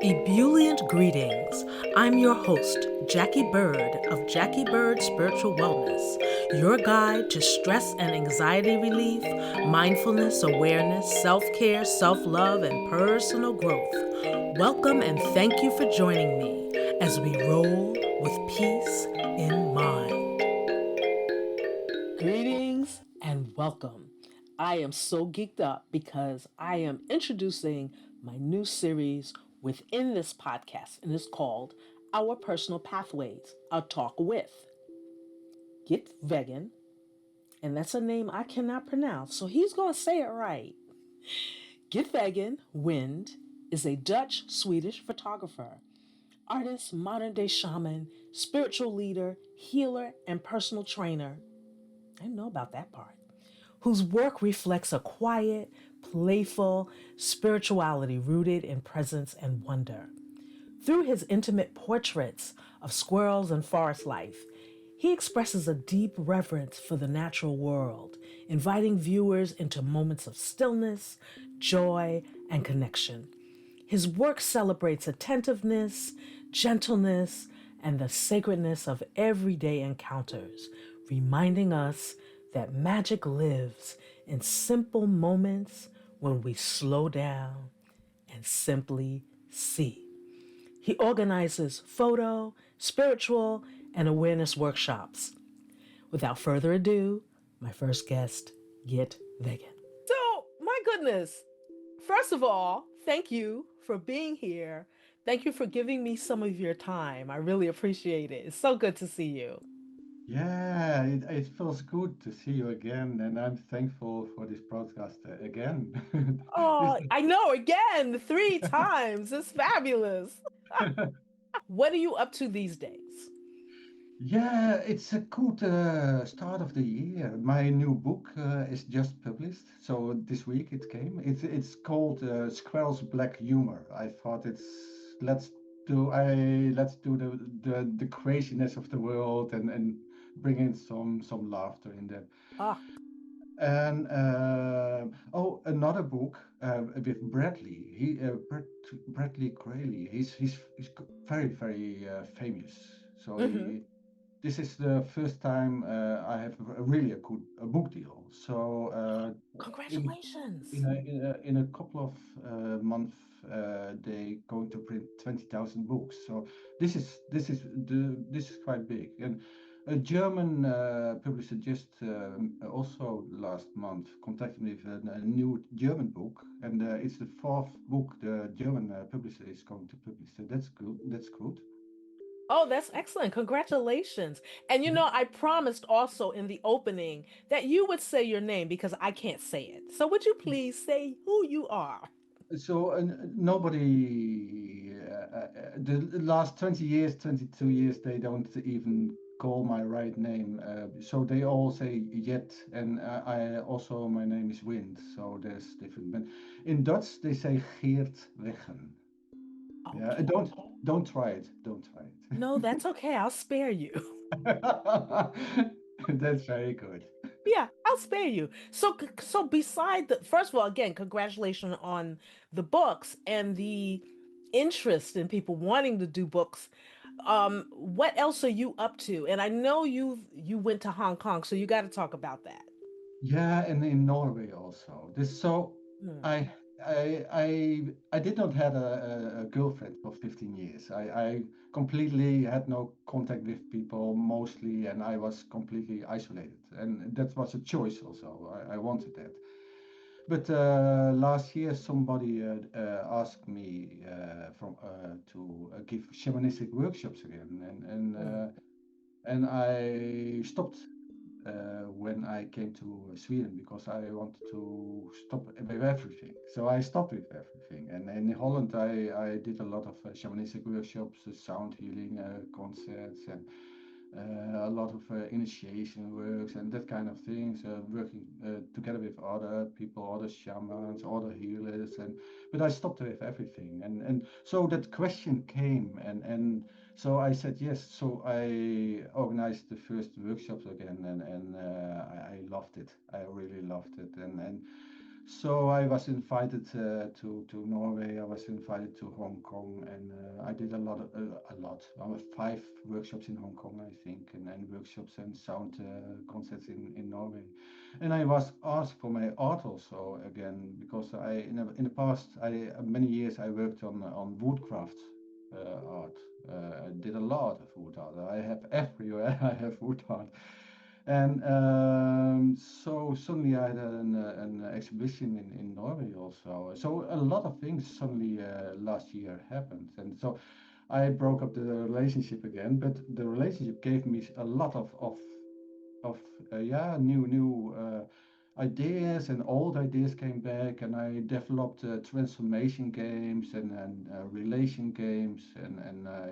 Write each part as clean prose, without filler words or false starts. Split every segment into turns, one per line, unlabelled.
Ebullient greetings. I'm your host, Jacquie Bird of Jacquie Bird Spiritual Wellness, your guide to stress and anxiety relief, mindfulness, awareness, self care, self love, and personal growth. Welcome and thank you for joining me as we roll with peace in mind. Greetings and welcome. I am so geeked up because I am introducing my new series within this podcast, and it's called Our Personal Pathways, a Talk with Geert Weggen, and that's a name I cannot pronounce, so he's going to say it right. Geert Weggen, Wind, is a Dutch-Swedish photographer, artist, modern day shaman, spiritual leader, healer, and personal trainer. I didn't know about that part. Whose work reflects a quiet, playful spirituality rooted in presence and wonder. Through his intimate portraits of squirrels and forest life, he expresses a deep reverence for the natural world, inviting viewers into moments of stillness, joy, and connection. His work celebrates attentiveness, gentleness, and the sacredness of everyday encounters, reminding us that magic lives in simple moments when we slow down and simply see. He organizes photo, spiritual, and awareness workshops. Without further ado, my first guest, Geert Weggen. So, my goodness, first of all, thank you for being here. Thank you for giving me some of your time. I really appreciate it. It's so good to see you.
Yeah, it feels good to see you again, and I'm thankful for this broadcast again. This,
Oh, I know, again, three times. It's fabulous. What are you up to these days?
yeah, it's a good start of the year. My new book is just published, so this week it came. It's called Squirrels Black Humor. I thought let's do the craziness of the world and bring in some laughter in that.
Ah,
And another book with Bradley. Bradley Crayley. He's very famous. So
mm-hmm.
this is the first time I have really a book deal. So in
Congratulations.
in a couple of months they going to print 20,000 books. So this is quite big. And a German publisher just also last month contacted me with a new German book, and it's the fourth book the German publisher is going to publish. So that's good. That's good.
Oh, that's excellent. Congratulations. And I promised also in the opening that you would say your name because I can't say it. So would you please say who you are?
So nobody, the last 20 years, 22 years, they don't even call my right name. So they all say Jet, and I also, my name is Wind. So there's different. But in Dutch, they say Geert Weggen. Yeah,
Okay.
don't try it. Don't try
No, that's okay. I'll spare you.
it. That's very good.
Yeah, I'll spare you. So beside the first of all, again, congratulations on the books and the interest in people wanting to do books. What else are you up to? And I know you went to Hong Kong, so you got to talk about that.
Yeah, and in Norway also. This so
Hmm.
I I did not have a girlfriend for 15 years. I completely had no contact with people mostly, and I was completely isolated. And that was a choice also. I wanted that. But last year somebody asked me to give shamanistic workshops again,
Hmm.
and I stopped when I came to Sweden because I wanted to stop with everything. So I stopped with everything. And in Holland, I did a lot of shamanistic workshops, sound healing concerts, and a lot of initiation works and that kind of things. Working together with other people, other shamans, other healers, and but I stopped with everything. And so that question came, and so I said yes. So I organized the first workshops again, and I loved it. I really loved it, and So I was invited to Norway. I was invited to Hong Kong, and I did a lot. 5 workshops in Hong Kong, I think, and workshops and sound concerts in Norway. And I was asked for my art also again because in the past many years I worked on woodcraft art. I did a lot of wood art. I have everywhere I have wood art. And so suddenly I had an exhibition in Norway also. So a lot of things suddenly last year happened. And so I broke up the relationship again, but the relationship gave me a lot of yeah, new ideas, and old ideas came back, and I developed transformation games and relation games, and I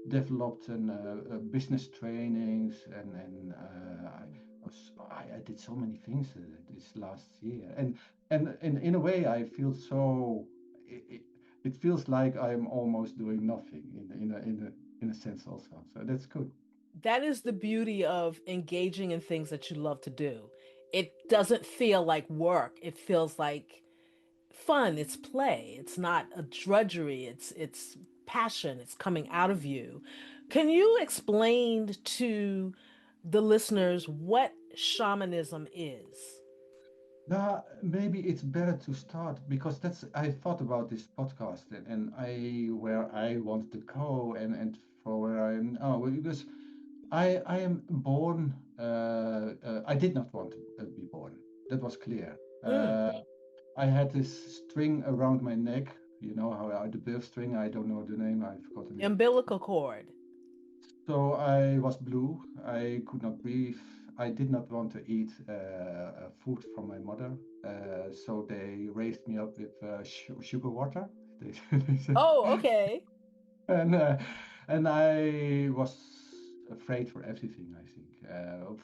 developed business trainings, and I did so many things this last year, and in a way I feel so. It, it feels like I'm almost doing nothing in a sense also. So that's good.
That is the beauty of engaging in things that you love to do. It doesn't feel like work. It feels like fun. It's play. It's not a drudgery. It's passion. It's coming out of you. Can you explain to the listeners what shamanism is?
Now, maybe it's better to start because that's I thought about this podcast, and I where I wanted to go, and for where I am now, because I am born. I did not want to be born. That was clear.
Mm.
I had this string around my neck. You know how the birth string. I don't know the name. I've forgotten it.
Umbilical cord.
So I was blue. I could not breathe. I did not want to eat food from my mother. So they raised me up with sugar water. They said,
Oh, okay.
and uh, and I was afraid for everything. I think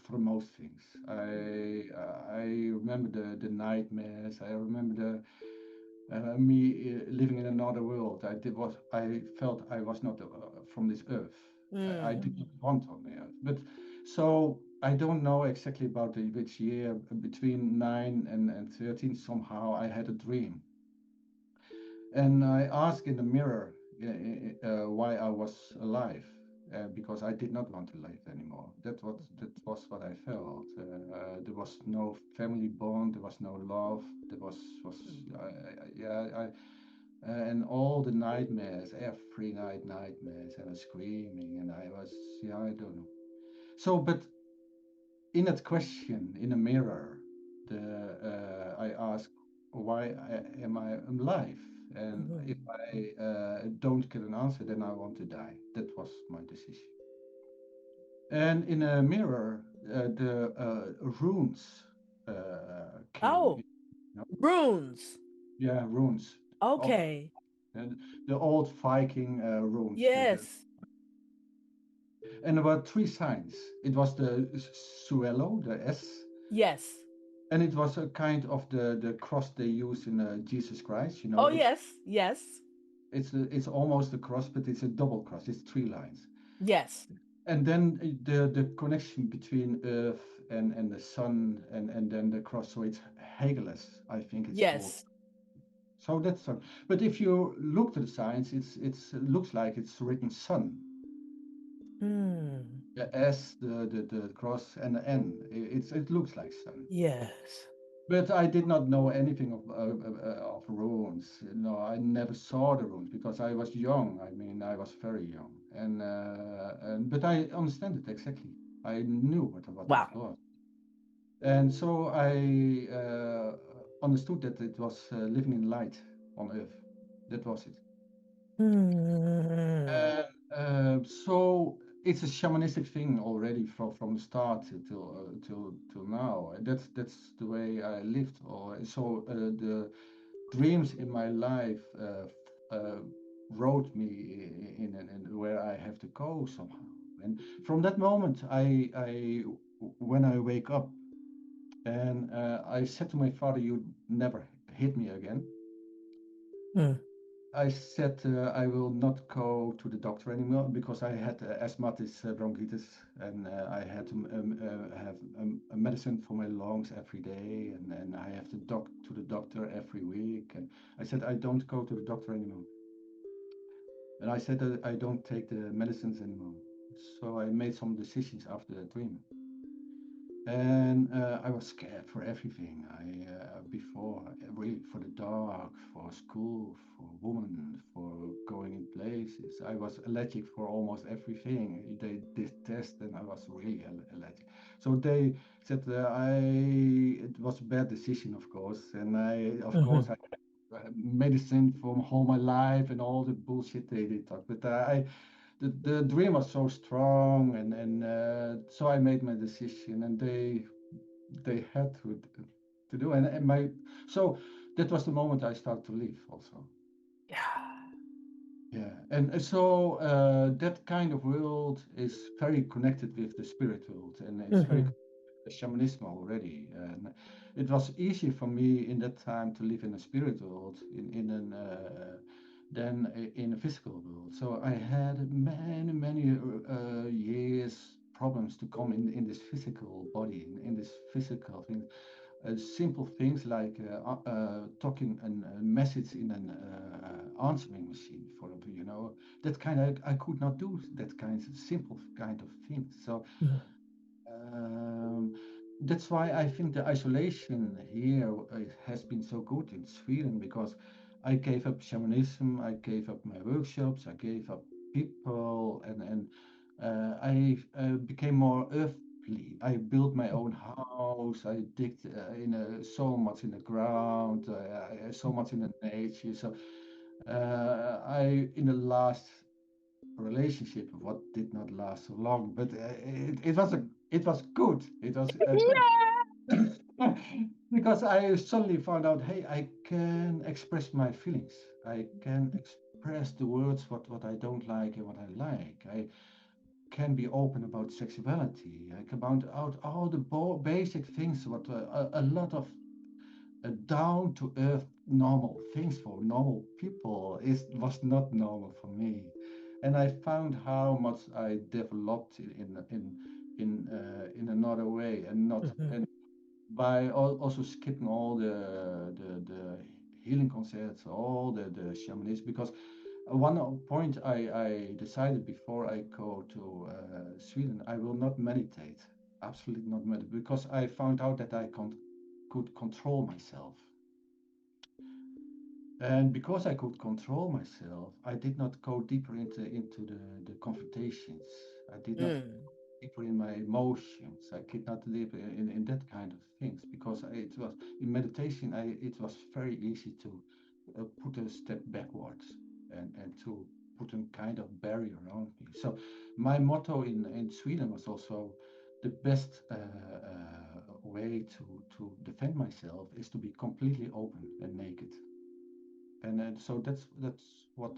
for most things. I remember the nightmares. I remember me living in another world. I felt I was not from this earth. I
Mm.
did not want on the earth. But so I don't know exactly about which year between 9 and 13. Somehow I had a dream, and I asked in the mirror why I was alive. Because I did not want to live anymore. That was what I felt. There was no family bond. There was no love. There was yeah. And all the nightmares, every night nightmares, and I was screaming, and I was, yeah, I don't know. So, but in that question in the mirror, I ask, why am I alive? And if
Mhm.
I don't get an answer, then I want to die. That was my decision. And in a mirror, the runes came.
Oh,
You know?
runes.
Yeah, runes of
Okay.
and the old Viking runes.
Yes.
And there were 3 signs. It was the suelo, the S,
Yes.
and it was a kind of the cross they use in Jesus Christ. You know,
Oh,
it's
yes. Yes.
it's almost a cross, but it's a double cross. It's 3 lines,
Yes.
and then the connection between Earth and the sun, and then the cross. So it's Hegeles, I think it's called.
Yes.
So that's but if you look to the signs, it looks like it's written sun.
Hmm.
The S, the cross, and the N. It looks like sun.
Yes.
But I did not know anything of runes. No, I never saw the runes because I was young. I mean, I was very young, and but I understand it exactly. I knew what it
Wow.
was, and so I understood that it was living in light on Earth. That was it.
Hmm.
So it's a shamanistic thing already from the start till now. That's the way I lived. Or so the dreams in my life wrote me in where I have to go somehow. And from that moment, I when I wake up, and I said to my father, "You never hit me again."
Hmm.
I said I will not go to the doctor anymore because I had asthmatic bronchitis, and I had to have a medicine for my lungs every day, and I have to to the doctor every week. And I said I don't go to the doctor anymore, and I said that I don't take the medicines anymore. So I made some decisions after that dream. And I was scared for everything. I before really for the dark, for school, for women, for going in places. I was allergic for almost everything. They did test, and I was really allergic. So they said it was a bad decision, of course. And of course,
Mm-hmm.
I medicine from all my life and all the bullshit they talk. But the dream was so strong, and so I made my decision, and they had to do, and my so that was the moment I started to live also.
Yeah.
Yeah, and so that kind of world is very connected with the spirit world, and it's very
Mm-hmm.
connected with shamanism already. And it was easy for me in that time to live in a spirit world in an than in a physical world. So I had many years problems to come in this physical body, in this physical thing, simple things like talking a message in an answering machine, for example, that kind of I could not do that kind of simple kind of things. So um, that's why I think the isolation here has been so good in Sweden, because I gave up shamanism, I gave up my workshops, I gave up people, and I became more earthly. I built my own house. I digged so much in the ground, so much in the nature. So I in the last relationship, what did not last so long, but it was good. It was good because I suddenly found out, hey, I can express my feelings. I can express the words what I don't like and what I like. I can be open about sexuality. I can about out all the basic things what a lot of down to earth normal things for normal people is was not normal for me, and I found how much I developed in another way, and not
Mm-hmm.
and by also skipping all the healing concerts, all the shamanism, because one point I decided before I go to Sweden, I will not meditate, absolutely not meditate, because I found out that I could control myself. And because I could control myself, I did not go deeper into the confrontations. I did not
Mm.
deeper in my emotions. I did not live in that kind of things, because it was in meditation. It was very easy to put a step backwards, and to put a kind of barrier around me. So my motto in Sweden was also the best way to defend myself is to be completely open and naked. And so that's what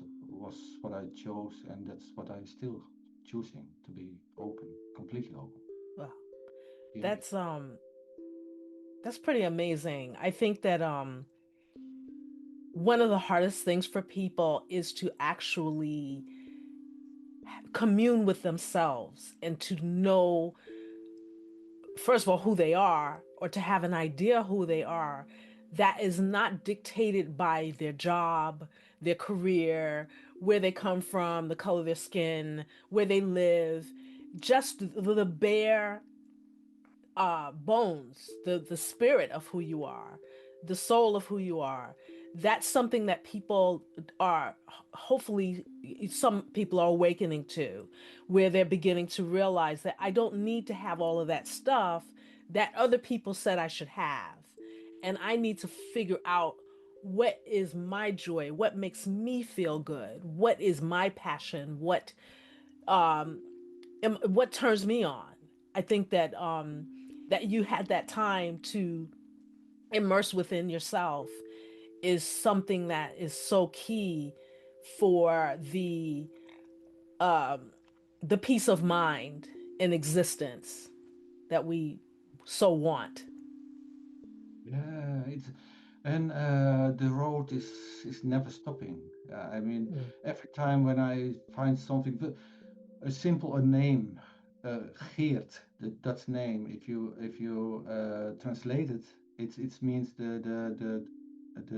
I chose, and that's what I still choosing, to be open, completely open.
Well,
Yeah.
that's that's pretty amazing. I think that one of the hardest things for people is to actually commune with themselves and to know, first of all, who they are, or to have an idea who they are, that is not dictated by their job, their career, where they come from, the color of their skin, where they live, just the bare bones, the spirit of who you are, the soul of who you are. That's something that people are, hopefully some people are awakening to, where they're beginning to realize that I don't need to have all of that stuff that other people said I should have, and I need to figure out what is my joy, what makes me feel good, what is my passion, what turns me on. I think that that you had that time to immerse within yourself is something that is so key for the peace of mind in existence that we so want.
Yeah, it's And the road is never stopping. I mean,
Mm,
every time when I find something, a simple a name, Geert, the Dutch name. If you translate it, it means the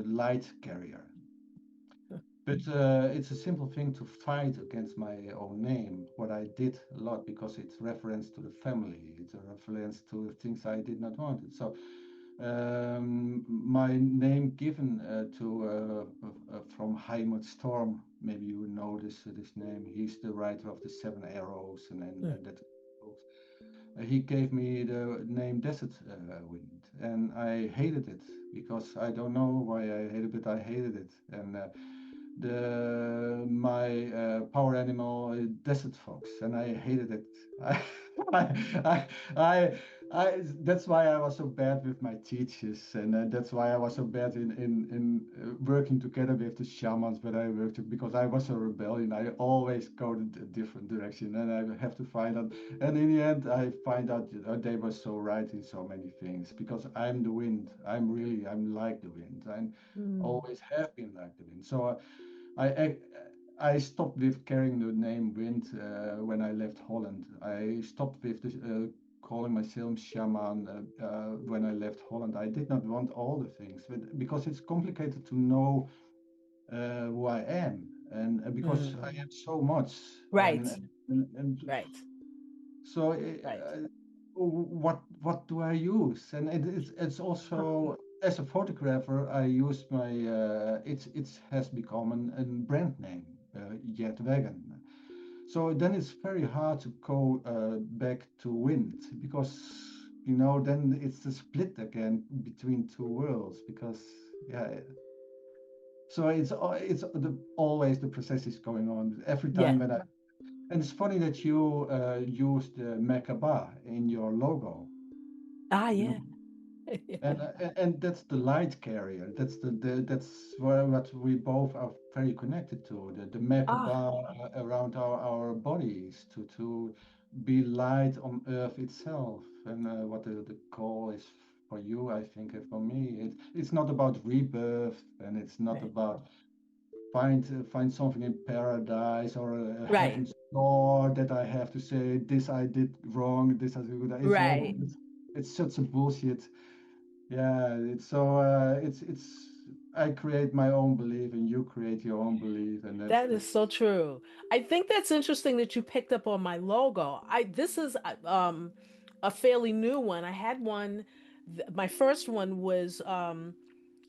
light carrier. But it's a simple thing to fight against my own name. What I did a lot because it's reference to the family. It's a reference to things I did not want. So my name given to from Heimat Storm. Maybe you know this name. He's the writer of the Seven Arrows
mm,
and that books. He gave me the name Desert Wind, and I hated it because I don't know why I hated it. I hated it, and the my power animal desert fox, and I hated it. I, I, that's why I was so bad with my teachers, and that's why I was so bad in working together with the shamans. But I worked because I was a rebellion. I always go in a different direction, and I have to find out. And in the end, I find out they were so right in so many things because I'm the wind. I'm like the wind. I'm
mm,
always have been like the wind. So. I I stopped with carrying the name Wind when I left Holland. I stopped with calling myself shaman when I left Holland. I did not want all the things because it's complicated to know who I am and because I
mm.
am so much
Right,
and
right,
so
right.
what do I use? And it's
Huh.
also as a photographer, I use my it has become an brand name, Geert Weggen. So then it's very hard to go back to wind because then it's a split again between two worlds because yeah. So always the process is going on every
Yeah.
time when I and it's funny that you used Merkaba in your logo,
Ah,
you
yeah.
know, and that's the light carrier. That's what we both are very connected to. The
Ah,
Merkaba around our bodies to be light on Earth itself, and what the call is for you, I think, and for me, it's not about rebirth, and it's not
right,
about find something in paradise or a
right,
heaven's door that I have to say this I did wrong, this I did good.
right.
It's such a bullshit. Yeah, it's so I create my own belief and you create your own belief, and
That is
that's
so true. I think that's interesting that you picked up on my logo. I this is a fairly new one. I had one. My first one was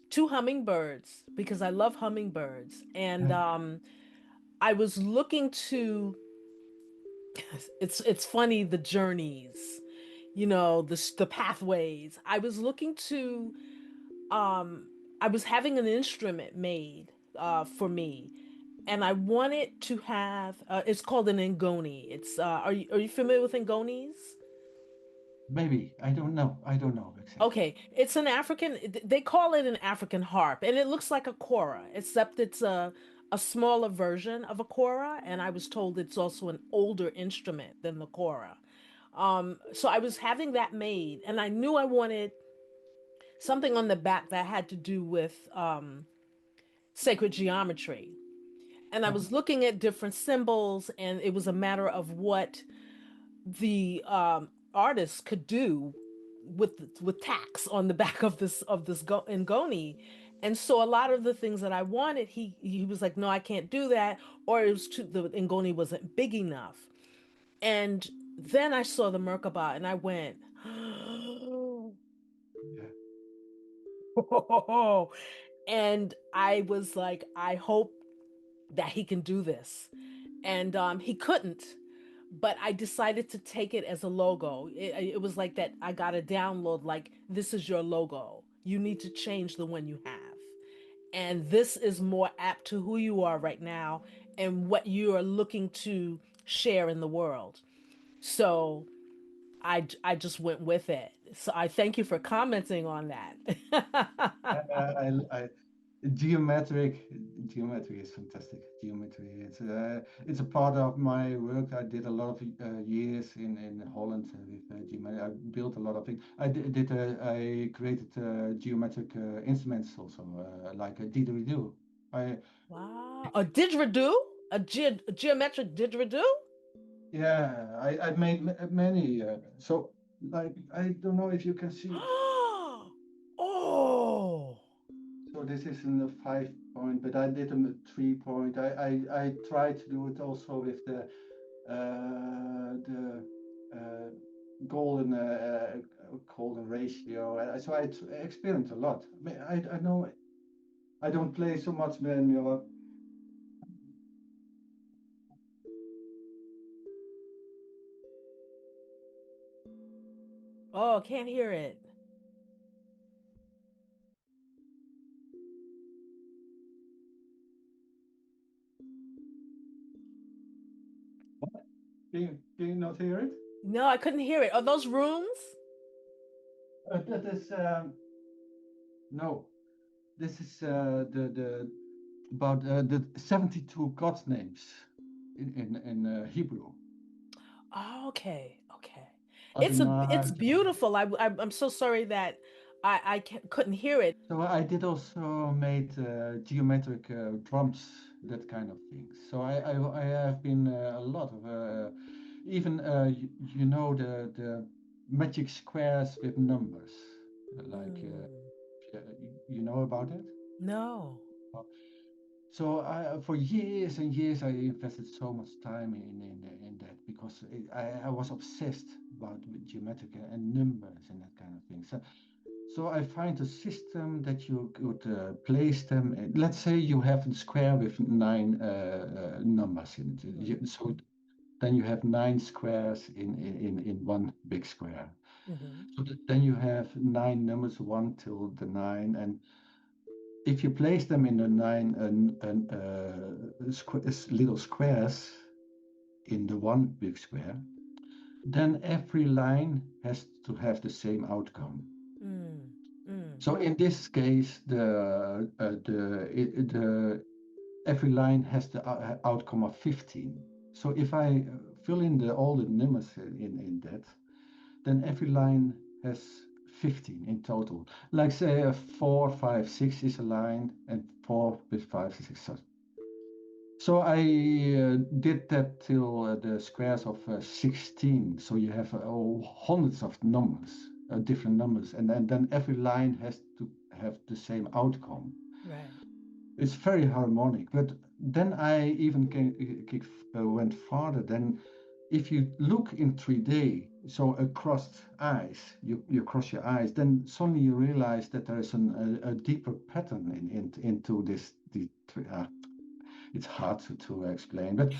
two hummingbirds because I love hummingbirds, and
yeah,
I was looking to. It's funny the journeys, the pathways. I was looking to. I was having an instrument made for me, and I wanted to have. It's called an ngoni. It's are you familiar with ngonis?
maybe I don't know exactly.
Okay, it's an African. They call it an African harp, and it looks like a kora, except it's a smaller version of a kora. And I was told it's also an older instrument than the kora. So I was having that made, and I knew I wanted something on the back that had to do with sacred geometry. And I
Uh-huh.
was looking at different symbols, and it was a matter of what the artist could do with tacks on the back of this ngoni. And so a lot of the things that I wanted, he was like, no, I can't do that, or it was too the ngoni wasn't big enough. And then I saw the Merkaba, and I went,
Yeah,
and I was like, I hope that he can do this. And he couldn't, but I decided to take it as a logo. It was like that. I got a download like, this is your logo. You need to change the one you have. And this is more apt to who you are right now and what you are looking to share in the world. So I just went with it. So I thank you for commenting on that.
I Geometric, geometry is fantastic. Geometry, it's a part of my work. I did a lot of years in Holland with geometry. I built a lot of things. I created geometric instruments also, like a didgeridoo. I
Wow. A didgeridoo? A geometric didgeridoo?
I made many. So like I don't know if you can see.
Oh.
So this isn't a 5 point, but I did a 3 point. I tried to do it also with the golden golden ratio. So experiment a lot. I mean, I know I don't play so much manual.
Oh, can't hear it.
Can you not hear it?
No, I couldn't hear it. Are those rooms?
That is no. This is the about the 72 God's names in Hebrew.
Oh, okay, okay. It's
Adonai.
beautiful. I'm so sorry that couldn't hear it.
So I did also made geometric drums, that kind of thing. So I have been a lot of even you know the magic squares with numbers, like
Mm,
you know about it.
no.
Uh, So for years and years, I invested so much time in that because I was obsessed about geometric and numbers and that kind of thing. So I find a system that you could place them. Let's say you have a square with nine numbers in it.
Mm,
So then you have nine squares in one big square.
mm-hmm,
So then you have nine numbers, one till the nine, and if you place them in the nine little squares in the one big square, then every line has to have the same outcome.
mm, mm,
So in this case, the every line has the outcome of 15. So if I fill in all the numbers in that, then every line has 15 in total. Like say a 4, 5, 6 is a line, and 4 with 5, 6. So I did that till the squares of 16. So you have hundreds of numbers, different numbers, and then every line has to have the same outcome.
right.
It's very harmonic. But then I even went farther. Then, if you look in 3D, so across eyes, you cross your eyes, then suddenly you realize that there is a deeper pattern into this. It's hard to explain, but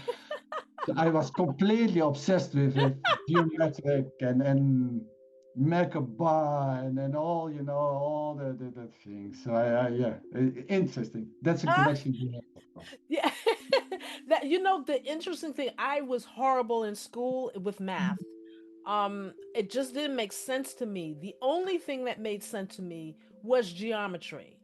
I was completely obsessed with geometric and Merkaba and all all the things. So yeah, interesting. That's a
Ah,
connection we have, of course.
yeah. That the interesting thing, I was horrible in school with math. It just didn't make sense to me. The only thing that made sense to me was geometry.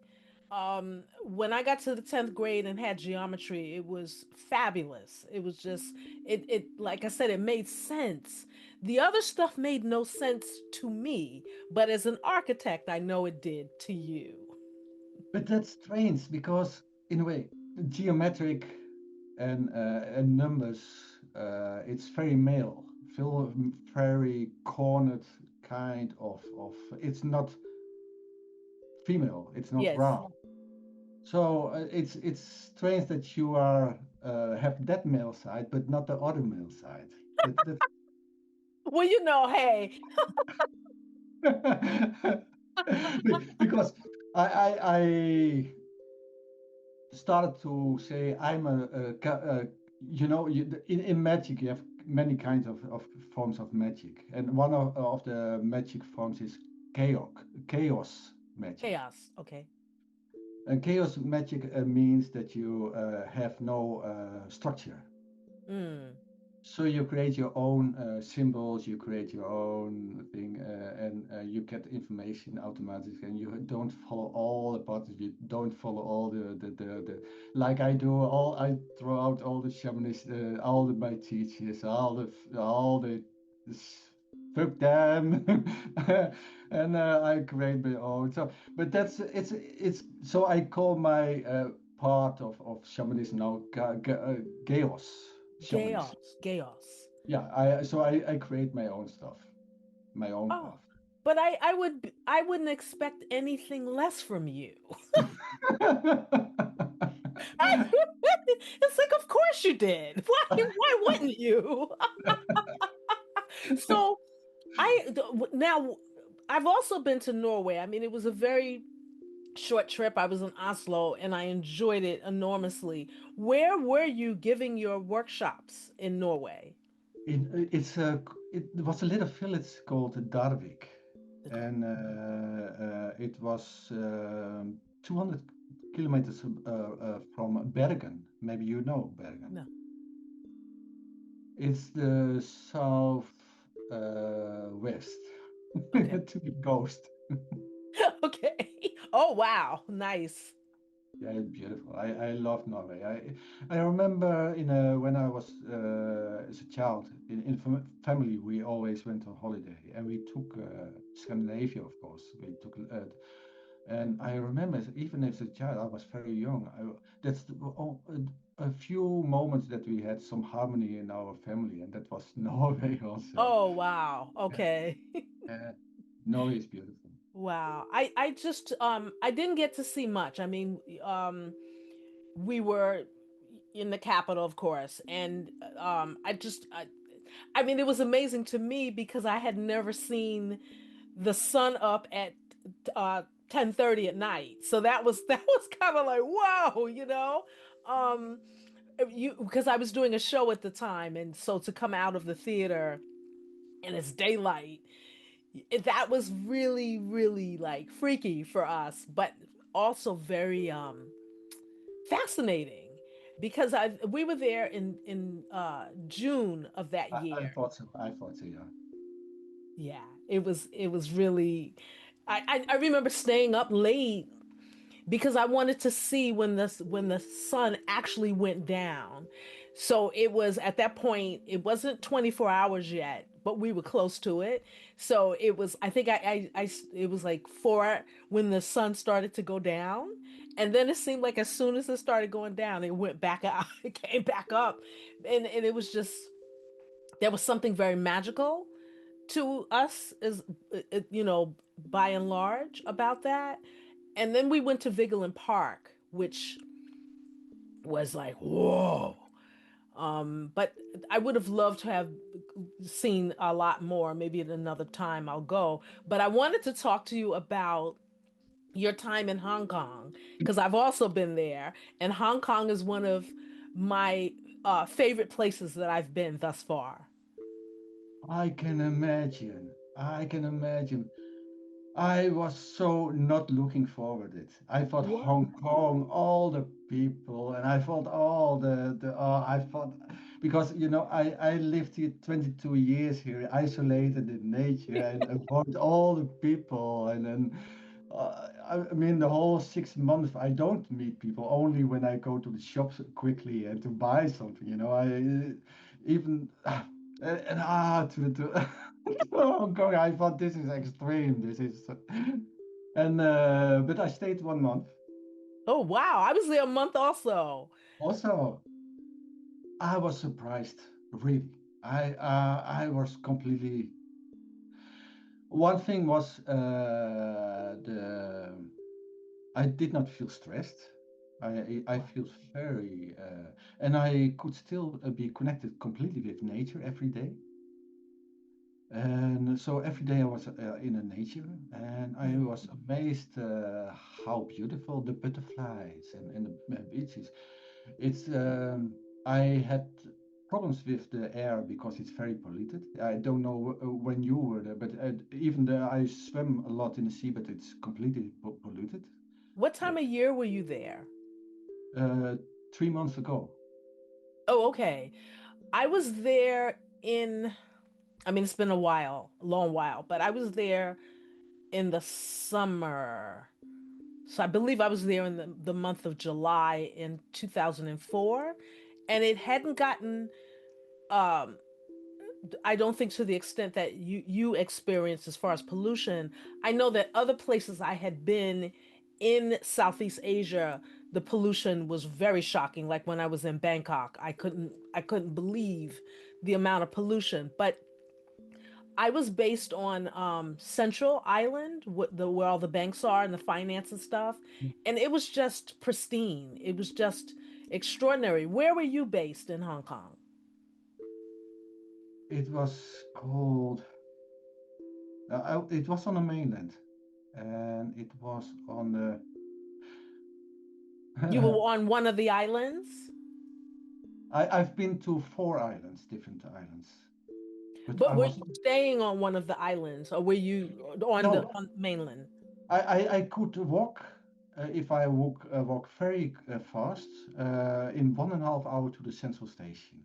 When I got to the 10th grade and had geometry, it was fabulous. It was just it like I said, it made sense. The other stuff made no sense to me, but as an architect, I know it did to you.
But that's strange because, in a way, geometric and numbers, it's very male, feel very cornered kind of. It's not female. It's not
Yes.
round. So it's strange that you are have that male side, but not the other male side. That
Well, hey.
because I started to say I'm in magic you have many kinds of forms of magic, and one of the magic forms is chaos magic.
Chaos. Okay.
And chaos magic means that you have no structure.
Mm.
So you create your own symbols, you create your own thing, and you get information automatically, and you don't follow all the parts. You don't follow all the like I do. All I throw out all the shamanists, my teachers, fuck them, and I create my own. So, but that's it's. So I call my part of shamanism now chaos shamanism.
Chaos.
Yeah, I create my own stuff, my own
Oh,
path.
but I wouldn't expect anything less from you. It's like, of course you did. Why wouldn't you? So now I've also been to Norway. I mean, it was a very short trip. I was in Oslo and I enjoyed it enormously. Where were you giving your workshops in Norway?
It was a little village called Darvik,
Okay.
and it was 200 kilometers from Bergen. Maybe you know Bergen.
No.
It's the south west
Okay.
to the coast.
Okay. Oh wow. Nice.
Yeah, it's beautiful. I love Norway. I remember when I was as a child in family, we always went on holiday, and we took Scandinavia, of course. We took and I remember even as a child, I was very young. A few moments that we had some harmony in our family, and that was Norway also.
Oh wow. Okay.
Uh, Norway is beautiful.
Wow. I just I didn't get to see much. I mean, we were in the capital, of course, and I mean, it was amazing to me because I had never seen the sun up at 10:30 at night. So that was kind of like, wow, you know. Um you because I was doing a show at the time, and so to come out of the theater and it's daylight, that was really like freaky for us, but also very fascinating because I we were there in June of that
I
year.
thought so. I thought so. Yeah.
Yeah, it was really I remember staying up late because I wanted to see when the sun actually went down. So it was at that point, it wasn't 24 hours yet, but we were close to it. So it was, I think it was like 4 when the sun started to go down. And then it seemed like as soon as it started going down, it went back up, it came back up. And it was just, there was something very magical to us as, you know, by and large about that. And then we went to Vigeland Park, which was like, whoa. But I would have loved to have seen a lot more. Maybe at another time I'll go. But I wanted to talk to you about your time in Hong Kong because I've also been there, and Hong Kong is one of my favorite places that I've been thus far.
I can imagine. I can imagine. I was so not looking forward it. I thought
What?
Hong Kong, all the people, and I thought all I thought because I lived here 22 years here, isolated in nature and avoid all the people, and then I mean the whole 6 months I don't meet people only when I go to the shops quickly and to buy something. I even to Oh God, I thought this is extreme. This is, and but I stayed 1 month.
Oh wow, I was there a month also.
Also, I was surprised, really. I was completely. One thing was the I did not feel stressed. I
Wow.
feel very and I could still be connected completely with nature every day. And so every day I was in the nature, and I
Mhm.
was amazed how beautiful the butterflies and the beaches. It's I had problems with the air because it's very polluted. I don't know when you were there, but even there I swim a lot in the sea, but it's completely polluted.
What
The,
time of year were you there?
uh, 3 months ago.
Oh, okay. I was there in, I mean, it's been a while, a long while, but I was there in the summer. So I believe I was there in the month of July in 2004. And it hadn't gotten, um, I don't think to the extent that you experienced as far as pollution. I know that other places I had been in Southeast Asia, the pollution was very shocking. Like when I was in Bangkok, I couldn't believe the amount of pollution. But I was based on Central Island, where all the banks are and the finance and stuff, and it was just pristine. It was just extraordinary. Where were you based in Hong Kong?
It was called. It was on the mainland, and it was on the.
You were on one of the islands,
I've been to four islands, different islands, but
but
I
were
was
you staying on one of the islands, or were you on the
no.
on mainland?
I could walk if I walk very fast in 1.5 hours to the central station.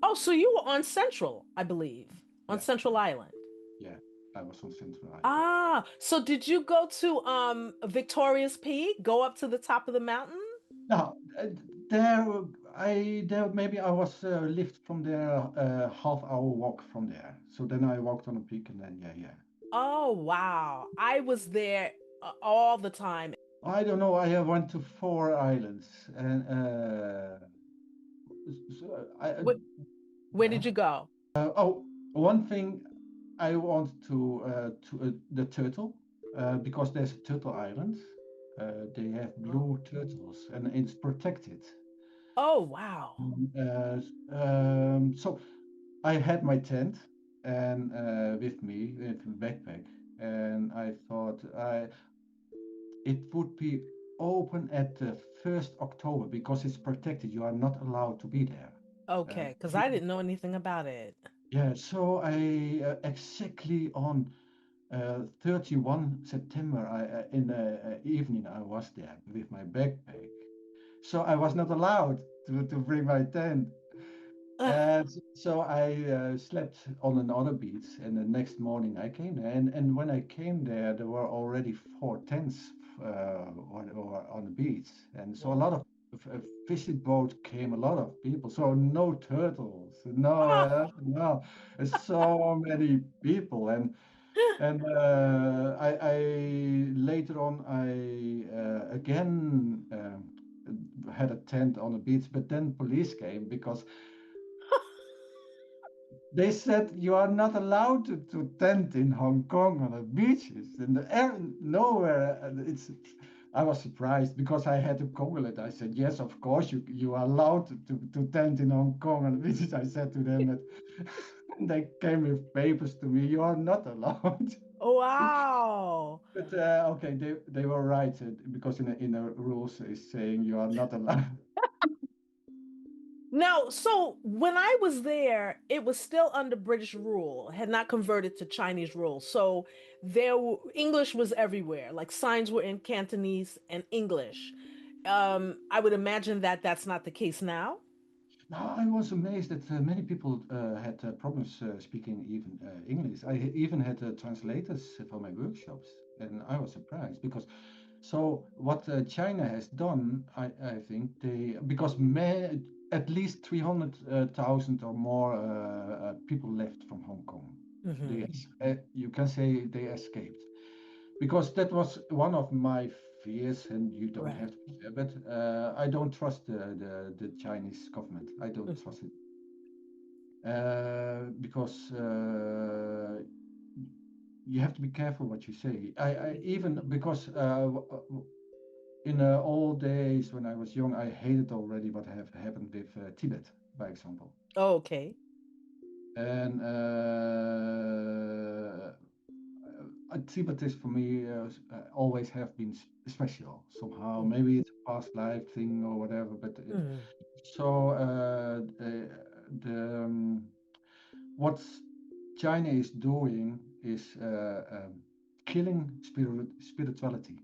Oh, so you were on Central, I believe, on
Yeah,
Central Island.
yeah. I was on Central Island.
Ah, so did you go to Victoria's Peak? Go up to the top of the mountain?
Now there maybe I was lift from there 1/2 hour walk from there. So then I walked on a peak and then yeah.
Oh, wow. I was there all the time.
I don't know. I went to four islands and
Wh- Where
yeah.
did you go?
Oh, one thing I want to the turtle because there's a turtle island. They have
Oh,
blue turtles and it's protected.
oh, wow.
So I had my tent and with me with a backpack, and I thought it would be open at the 1st October because it's protected. You are not allowed to be there. Uh,
Okay, because I didn't know anything about it.
yeah, so I exactly on 31 September in the evening I was there with my backpack. So I was not allowed to bring my tent. And so I slept on another beach, and the next morning I came there. And when I came there, there were already four tents on the beach, and so a lot of fishing boat came, a lot of people. So no turtles, no, so many people, and I later on I again had a tent on the beach, but then police came because they said you are not allowed to tent in Hong Kong on the beaches in the air nowhere. It's I was surprised because I had to Google it. I said, yes, of course you are allowed to tent in Hong Kong on the beaches. I said to them that they came with papers to me. You are not allowed.
Wow.
But okay, they were right because in the rules is saying you are not allowed.
Now, so when I was there, it was still under British rule, had not converted to Chinese rule. So English was everywhere. Like signs were in Cantonese and English. I would imagine that that's not the case now.
Now, I was amazed that many people had problems speaking even English. I even had translators for my workshops, and I was surprised because. So what China has done, I think they because at least 300,000 or more people left from Hong Kong.
Hmm.
You can say they escaped because that was one of my fears, and you don't
Right.
have to fear, but I don't trust the Chinese government. I don't
Mhm.
trust it because you have to be careful what you say. I even because in the old days when I was young, I hated already what have happened with Tibet, by example,
Oh, okay.
and Tibet is for me always have been special somehow.
Mhm.
Maybe it's a past life thing or whatever, but
Mhm.
so the what China is doing is killing spirituality.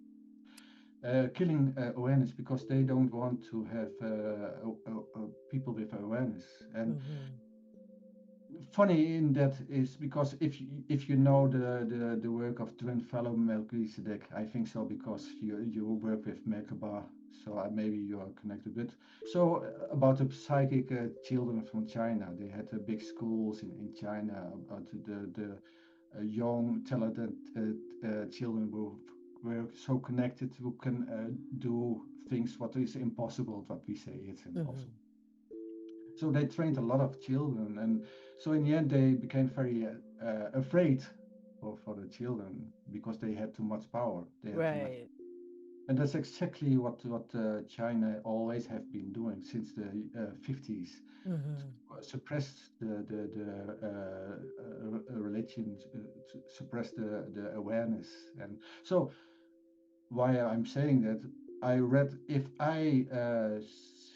killing awareness because they don't want to have people with awareness. And
Mm-hmm.
funny in that is because if you know the work of twin fellow Melchizedek, I think so because you work with Merkaba, so maybe you are connected with. So about the psychic children from China, they had big schools in China about the young talented children who were so connected who can do things what is impossible, what we say it's impossible.
Mm-hmm.
So they trained a lot of children, and so in the end they became very afraid for the children because they had too much power. They had too much,
Right.
and that's exactly what China always have been doing since the 50s.
Mm-hmm.
Suppress the religion, suppress the awareness, and so why I'm saying that I read if I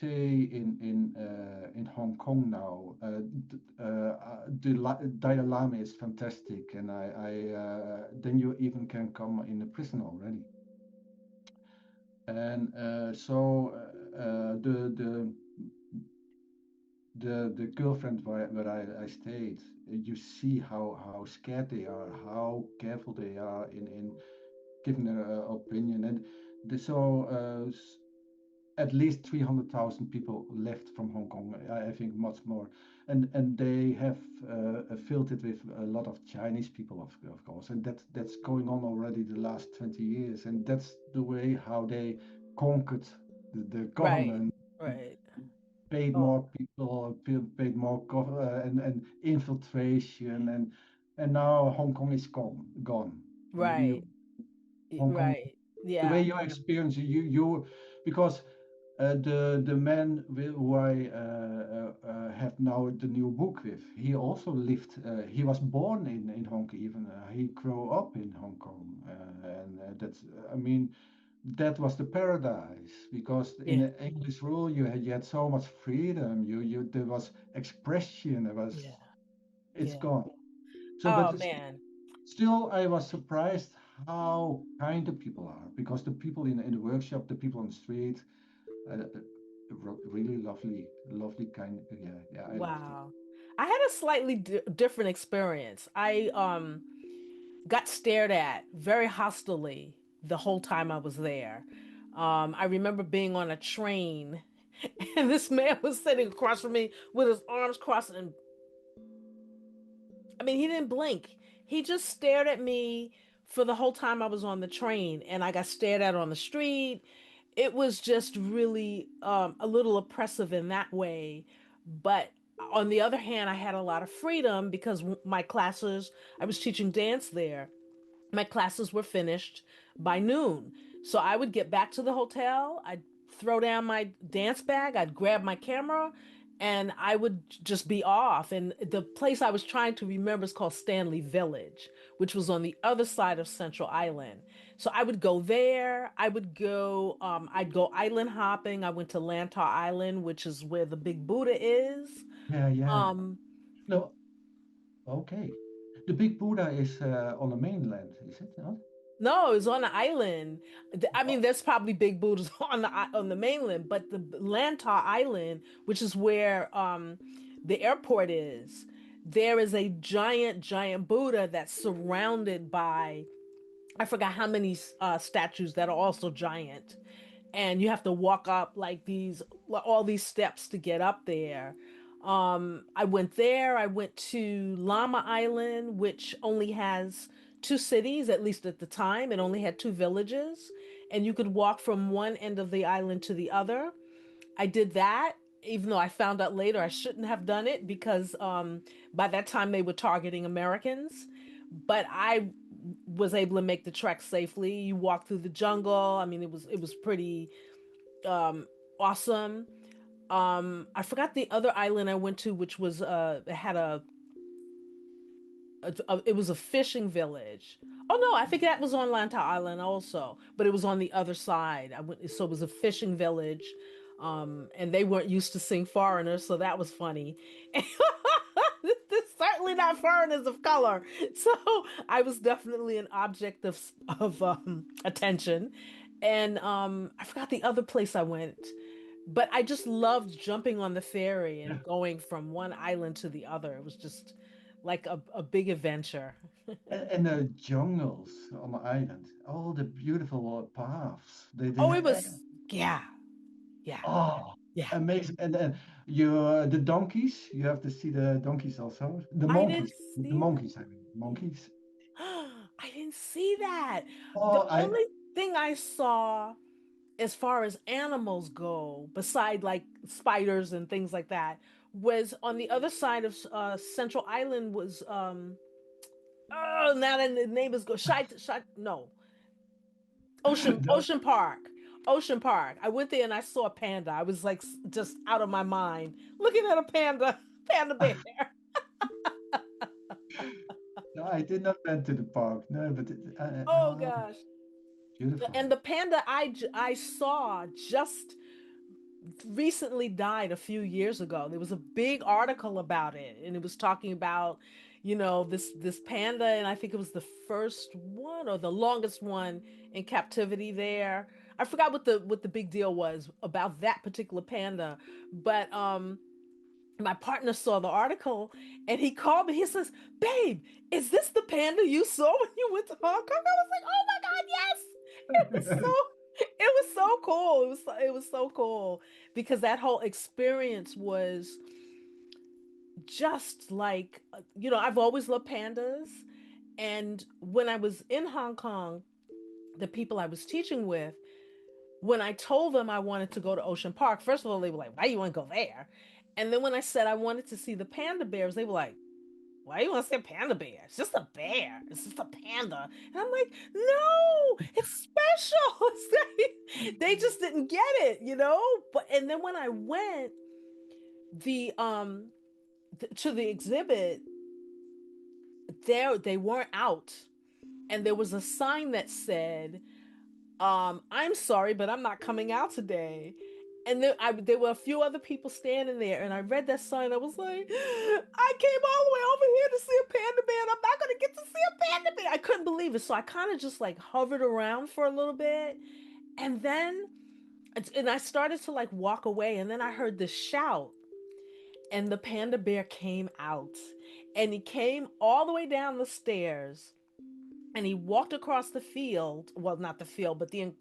say in Hong Kong now, the Dalai Lama is fantastic, and I then you even can come in a prison already, and so the girlfriend where I stayed, you see how scared they are, how careful they are in giving their opinion, and so at least 300,000 people left from Hong Kong. I think much more, and they have filled it with a lot of Chinese people, of course, and that's going on already the last 20 years, and that's the way how they conquered the
Right.
government,
Right.
paid
Oh,
more people, paid more and infiltration, and now Hong Kong is gone.
right.
Hong Kong,
Right.
the way
Yeah.
you experience you because the man who I have now the new book with, he also lived. He was born in Hong Kong. Even he grew up in Hong Kong, and that's. I mean, that was the paradise because in
Yeah.
the English rule you had so much freedom. You there was expression. There was
Yeah.
it's
Yeah.
gone. So, but
Oh
it's,
man.
still, I was surprised how kind the people are because the people in the workshop, the people on the street, really lovely, lovely kind. Yeah, yeah, I loved it.
Wow. I had a slightly different experience. I got stared at very hostilely the whole time I was there. I remember being on a train and this man was sitting across from me with his arms crossed and I mean, he didn't blink. He just stared at me for the whole time I was on the train, and I got stared at on the street. It was just really a little oppressive in that way. But on the other hand, I had a lot of freedom because my classes, I was teaching dance there, my classes were finished by noon. So I would get back to the hotel, I'd throw down my dance bag, I'd grab my camera, and I would just be off. And the place I was trying to remember is called Stanley Village, which was on the other side of Central Island. So I would go there. I'd go island hopping. I went to Lantar Island, which is where the big Buddha is.
Yeah, yeah.
Um,
No, okay. The big Buddha is on the mainland, is it not?
No, it's on the island. I mean,
Oh,
there's probably big Buddhas on the mainland, but the Lantar Island, which is where the airport is, there is a giant Buddha that's surrounded by I forgot how many statues that are also giant, and you have to walk up like these all these steps to get up there. I went there. I went to Llama Island, which only has two cities, at least at the time. It only had two villages, and you could walk from one end of the island to the other. I did that, even though I found out later I shouldn't have done it because by that time they were targeting Americans. But I was able to make the trek safely. You walk through the jungle. I mean, it was pretty um, awesome. I forgot the other island I went to, which was it had it was a fishing village. Oh no, I think that was on Lanta Island also, but it was on the other side. I went, so it was a fishing village, and they weren't used to seeing foreigners, so that was funny. They're certainly not foreigners of color, so I was definitely an object of attention. And I forgot the other place I went, but I just loved jumping on the ferry
Yeah.
and going from one island to the other. It was just like a big adventure.
And the jungles on the island, all the beautiful paths. They
Oh, it
had,
was, yeah, yeah,
oh,
yeah.
amazing. And then you, the donkeys, you have to see the donkeys also. The
I didn't
monkeys, the
see that.
monkeys, I mean, monkeys.
I didn't see that. The
Oh,
only thing I saw as far as animals go, beside like spiders and things like that, was on the other side of Central Island was oh, now that the name is go Shite no,
no,
Ocean Park. Ocean Park. I went there and I saw a panda. I was like just out of my mind looking at a panda bear.
no, I did not went to the park. No, but
Oh gosh. And
beautiful.
the panda I saw just recently died a few years ago. There was a big article about it, and it was talking about, this panda, and I think it was the first one or the longest one in captivity there. I forgot what the big deal was about that particular panda, but my partner saw the article and he called me. He says, "Babe, is this the panda you saw when you went to Hong Kong?" I was like, "Oh my god, yes!" It was so cool. It was so cool because that whole experience was just like I've always loved pandas, and when I was in Hong Kong, the people I was teaching with, when I told them I wanted to go to Ocean Park, first of all, they were like, "Why you want to go there?" And then when I said I wanted to see the panda bears, they were like, "Why you want to see a panda bear? It's just a bear. It's just a panda." And I'm like, "No, it's special." It's they just didn't get it. But and then when I went to the exhibit, there they weren't out, and there was a sign that said, "I'm sorry, but I'm not coming out today." And there were a few other people standing there, and I read that sign. I was like, "I came all the way over here to see a panda bear, and I'm not gonna get to see a panda bear." I couldn't believe it, so I kind of just like hovered around for a little bit, and then and I started to like walk away, and then I heard this shout, and the panda bear came out, and he came all the way down the stairs, and he walked across the field, well, not the field, but the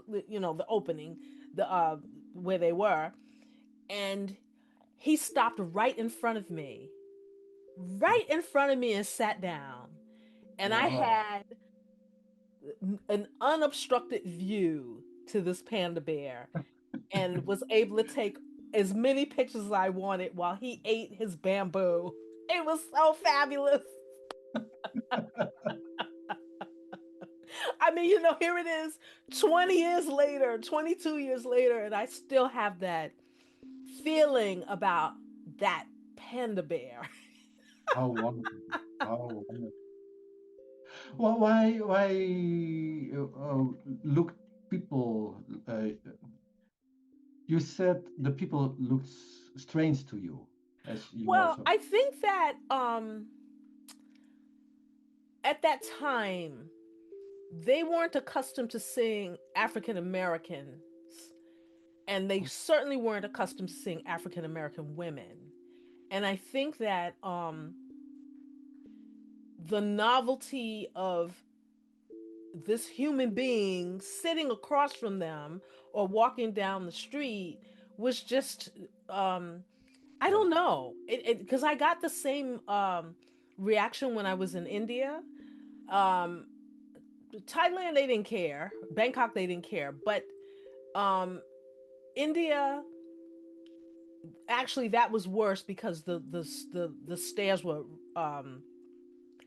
opening, the where they were, and he stopped right in front of me, and sat down, and I
Wow.
had an unobstructed view to this panda bear, and was able to take as many pictures as I wanted while he ate his bamboo. It was so fabulous. I mean, here it is, 20 years later, 22 years later, and I still have that feeling about that panda bear.
How wonderful. How wonderful. Well, why look people, you said the people looked strange to you, as you
Well,
also.
I think that at that time, they weren't accustomed to seeing African Americans, and they certainly weren't accustomed to seeing African American women. And I think that the novelty of this human being sitting across from them or walking down the street was just I
Yeah.
don't know, it because I got the same reaction when I was in India. um Thailand, they didn't care. Bangkok, they didn't care. But um India, actually, that was worse because the stairs were um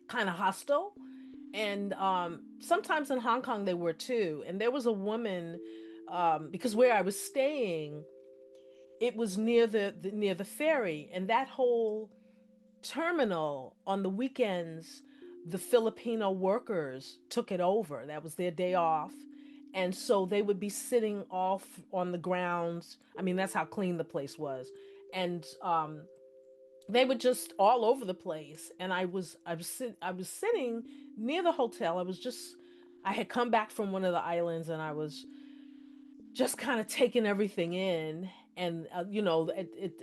kind of hostile. And sometimes in Hong Kong they were too. And there was a woman, because where I was staying, it was near near the ferry, and that whole terminal on the weekends, the Filipino workers took it over. That was their day off. And so they would be sitting off on the grounds. I mean, that's how clean the place was. And they were just all over the place. And I was sitting near the hotel. I had come back from one of the islands, and I was just kind of taking everything in. And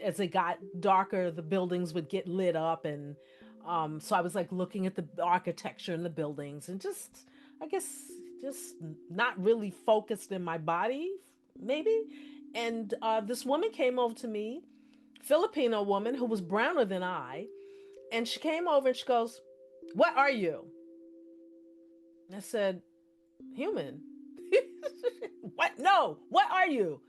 as it got darker, the buildings would get lit up, and so I was like looking at the architecture in the buildings, and just, I guess, just not really focused in my body, maybe. And this woman came over to me, Filipino woman who was browner than I, and she came over and she goes, "What are you?" I said, "Human." What? No, what are you?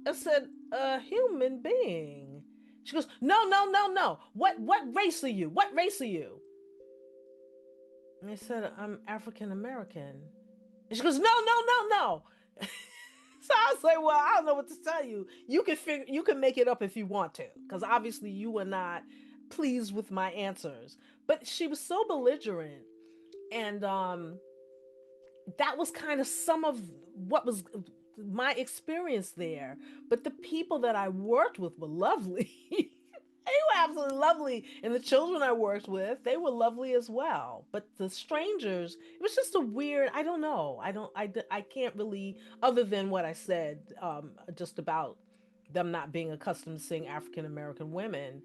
I said, "A human being." She goes, "No, no, no, no. What race are you? What race are you?" And I said, "I'm African American." And she goes, "No, no, no, no." So I was like, "Well, I don't know what to tell you. You can make it up if you want to, because obviously you were not pleased with my answers." But she was so belligerent, and that was kind of some of what was my experience there. But the people that I worked with were lovely. They were absolutely lovely. And the children I worked with, they were lovely as well. But the strangers, it was just a weird, I don't know. I can't really, other than what I said, just about them not being accustomed to seeing African American women.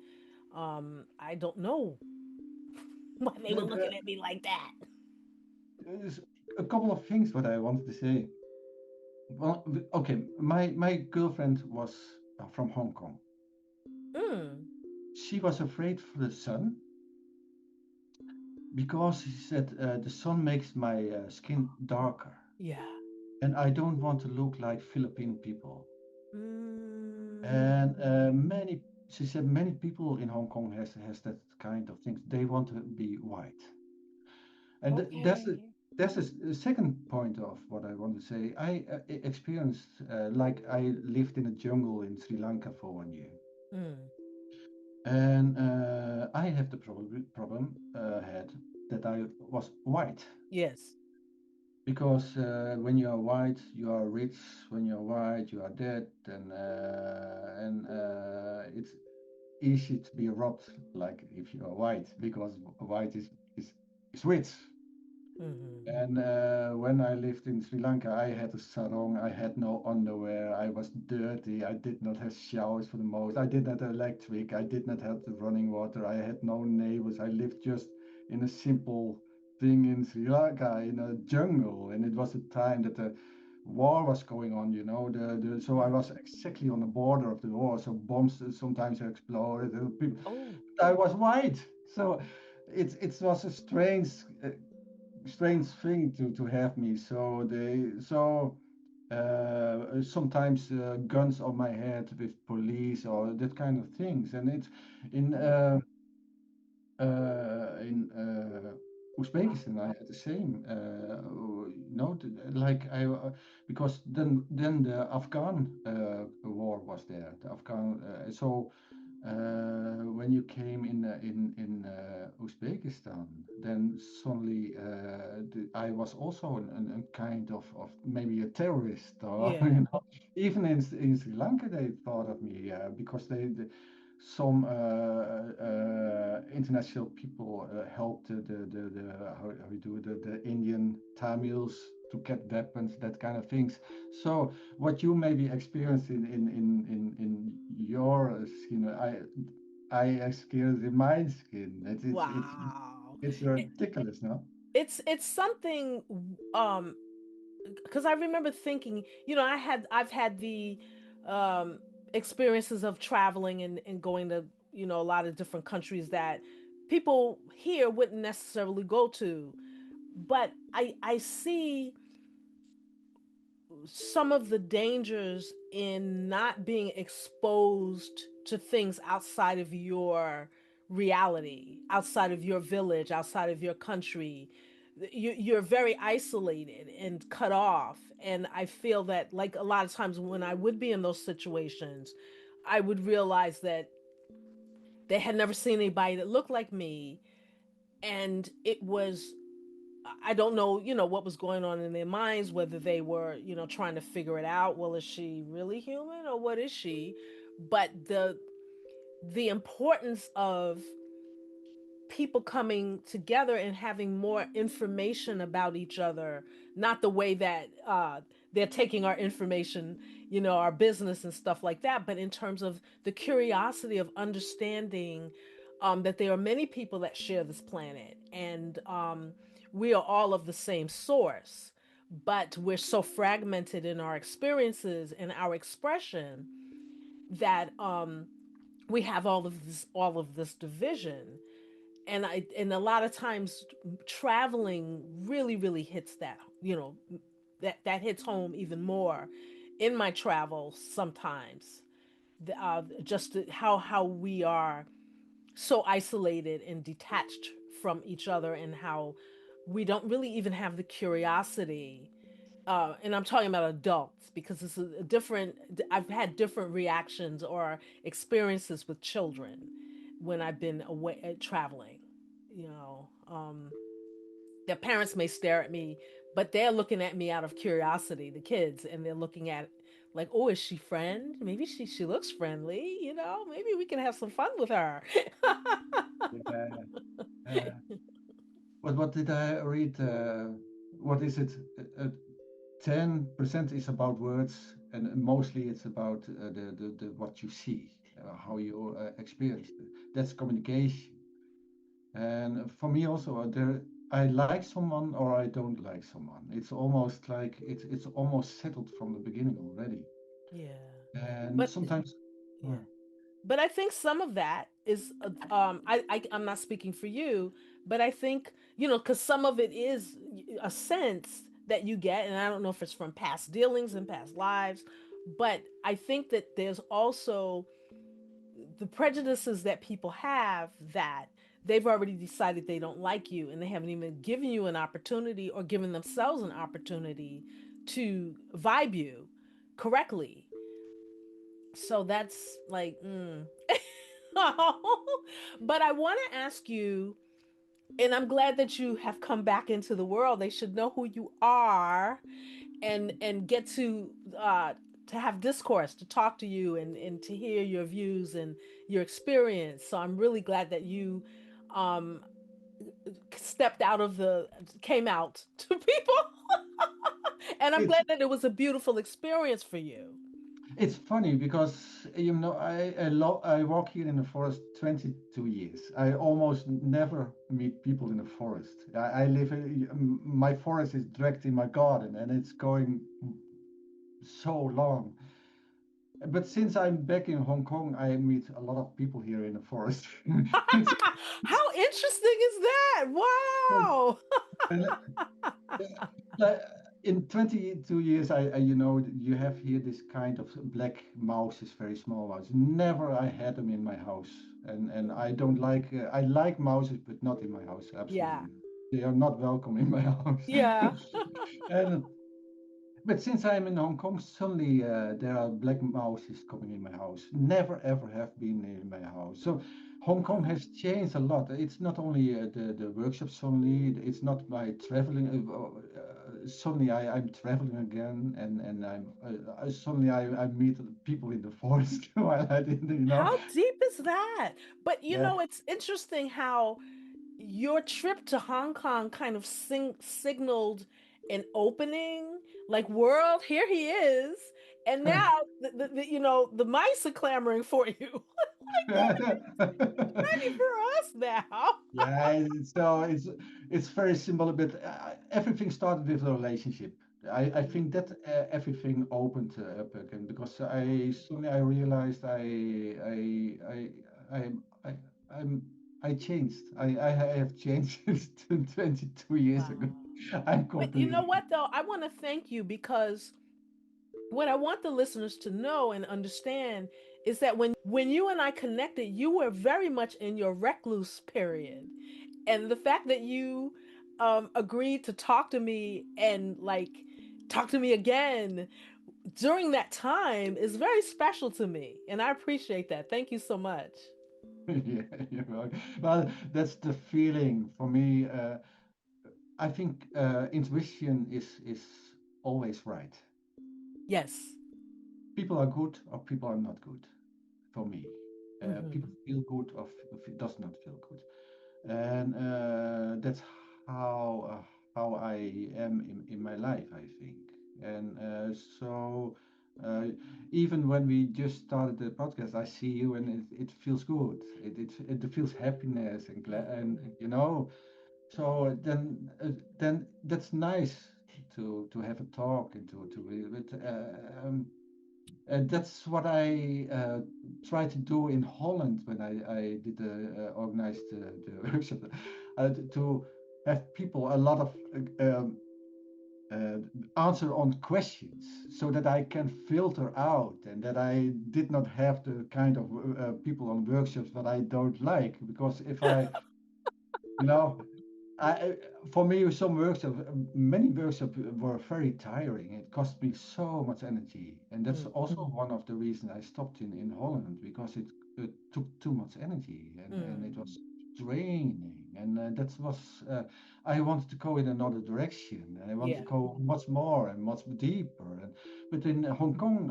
I don't know why they were
The-
looking at me like that.
there's a couple of things what I wanted to say. Well, okay, my girlfriend was from Hong Kong.
Mm,
She was afraid for the sun because she said the sun makes my skin darker,
yeah.
and I don't want to look like Philippine people.
Mm,
And she said many people in Hong Kong has that kind of things. They want to be white, and
okay.
that's the second point of what I want to say. I experienced like I lived in a jungle in Sri Lanka for 1 year,
Mm,
and I have the problem had that I was white.
yes.
Because when you are white, you are rich. When you are white, you are dead, and it's easy to be robbed. Like if you are white, because white is rich.
Mm-hmm.
And when I lived in Sri Lanka, I had a sarong. I had no underwear. I was dirty. I did not have showers for the most. I did not have electric. I did not have the running water. I had no neighbors. I lived just in a simple thing in Sri Lanka in a jungle. And it was a time that the war was going on. So I
Mm.
was exactly on the border of the war. So bombs sometimes exploded. People,
Oh.
I was white. So it was a strange thing to have me. So sometimes guns on my head with police or that kind of things, and it's in
Oh.
uh, in Uzbekistan I had the same. Like because then the Afghan war was there. The Afghan when you came in Uzbekistan, then suddenly I was also a kind of maybe a terrorist, or
Yeah.
even in Sri Lanka they thought of me because some international people helped the how we do the Indian Tamils to get weapons, that kind of things. So what you maybe experienced in your skin, I experienced in my skin.
Wow.
It's
It,
ridiculous, no?
it's something, um because I remember thinking, I've had the um experiences of traveling and going to, a lot of different countries that people here wouldn't necessarily go to. But I see some of the dangers in not being exposed to things outside of your reality, outside of your village, outside of your country. You're very isolated and cut off. And I feel that, like, a lot of times when I would be in those situations, I would realize that they had never seen anybody that looked like me. And it was, I don't know, what was going on in their minds, whether they were, trying to figure it out. Well, is she really human or what is she? But the importance of people coming together and having more information about each other, not the way that they're taking our information, our business and stuff like that. But in terms of the curiosity of understanding that there are many people that share this planet, and we are all of the same source, but we're so fragmented in our experiences and our expression that we have all of this division. And a lot of times traveling really really hits that, that hits home even more in my travels sometimes. Just how we are so isolated and detached from each other, and how we don't really even have the curiosity. And I'm talking about adults, because it's a different. I've had different reactions or experiences with children when I've been away traveling. You know, their parents may stare at me, but they're looking at me out of curiosity. The kids, and they're looking at like, oh, is she friend? Maybe she looks friendly. Maybe we can have some fun with her.
Yeah. Uh, what did I read? What is it? 10% is about words, and mostly it's about the what you see, how you experience it. That's communication. And for me also, I like someone or I don't like someone. It's almost like it's almost settled from the beginning already.
Yeah,
And
but
sometimes,
yeah.
uh,
But I think some of that is, I'm not speaking for you, but I think, because some of it is a sense that you get, and I don't know if it's from past dealings and past lives, but I think that there's also the prejudices that people have, that they've already decided they don't like you, and they haven't even given you an opportunity or given themselves an opportunity to vibe you correctly. So that's like, but I want to ask you, and I'm glad that you have come back into the world. They should know who you are, and get to have discourse, to talk to you, and to hear your views and your experience. So I'm really glad that you um stepped out of the came out to people. And I'm
it's
glad that it was a beautiful experience for you.
it's funny because I walk here in the forest 22 years. I almost never meet people in the forest. I live my forest is direct in my garden, and it's going so long. But since I'm back in Hong Kong, I meet a lot of people here in the forest. It's,
How interesting is that? Wow.
like, in 22 years, you have here this kind of black mouses, very small ones. Never I had them in my house, and I don't like. I like mouses, but not in my house.
Yeah.
Absolutely, they are not welcome in my house.
Yeah.
And but since I'm in Hong Kong, suddenly there are black mouses coming in my house. Never ever have been in my house. So Hong Kong
Wow.
has changed a lot. It's not only the workshops suddenly. It's not my traveling. Suddenly I'm traveling again, and suddenly I meet people in the forest while I didn't.
How deep is that? But
Yeah.
it's interesting how your trip to Hong Kong kind of signaled an opening, like, world, here he is. And now the mice are clamoring for you. Like, he's ready for us now.
Yeah, it's very simple, but everything started with a relationship. I think that everything opened up again because I realized I I I'm I changed. I have changed since 22 years
Wow.
ago. I'm
But you know
completely.
what, though? I want to thank you, because what I want the listeners to know and understand is that when you and I connected, you were very much in your recluse period. And the fact that you agreed to talk to me, and like talk to me again during that time, is very special to me. And I appreciate that. Thank you so much.
Yeah, you're right. Well, that's the feeling for me. I think intuition is always right.
Yes.
People are good or people are not good for me. People
Hmm.
feel good or does not feel good, and that's how how I am in my life, I think. And so uh, even when we just started the podcast, I see you and it feels good. It feels happiness and glad, and you know. So then that's nice to have a talk and but and that's what I tried to do in Holland when I did organized the workshop, to have people a lot of uh, answer on questions so that I can filter out and that I did not have the kind of people on workshops that I don't like, because if I, you know, I, for me, some workshops, many workshops were very tiring. It cost me so much energy, and that's
Mm,
also one of the reasons I stopped in Holland, because it took too much energy and it
mm,
was draining. And that was I wanted to go in another direction. I wanted to
yeah.
go much more and much deeper. But in Hong Kong,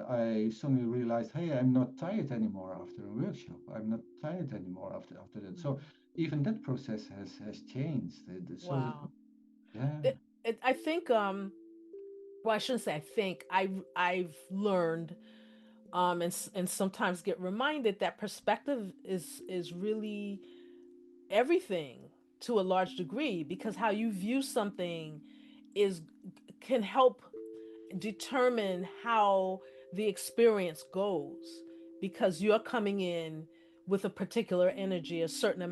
I suddenly realized, hey, I'm not tired anymore after a workshop. I'm not tired anymore after that. So
Mm,
even that process has changed. So that,
wow.
yeah,
I think well, I shouldn't say I think I've learned and sometimes get reminded that perspective is really everything to a large degree, because how you view something is can help determine how the experience goes, because you're coming in with a particular energy, a certain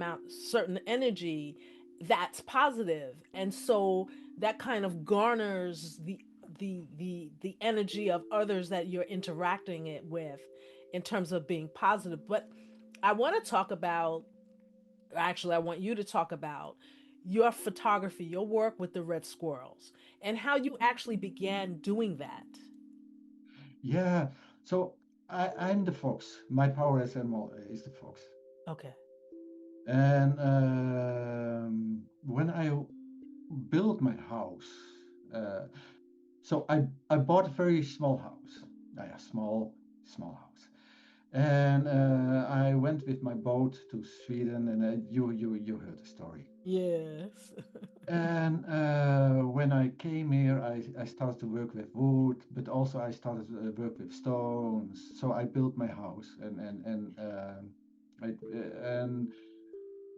energy that's positive, and so that kind of garners the energy of others that you're interacting it with in terms of being positive. But I want to talk about, actually I want you to talk about your photography, your work with the red squirrels, and how you actually began doing that.
yeah. So I'm the fox. My power as animal is the fox.
Okay.
And when I built my house, uh, so I bought a very small house. Yeah, small house. And I went with my boat to Sweden, and you heard the story.
Yes.
And when I came here, I started to work with wood, but also I started to work with stones. So I built my house, and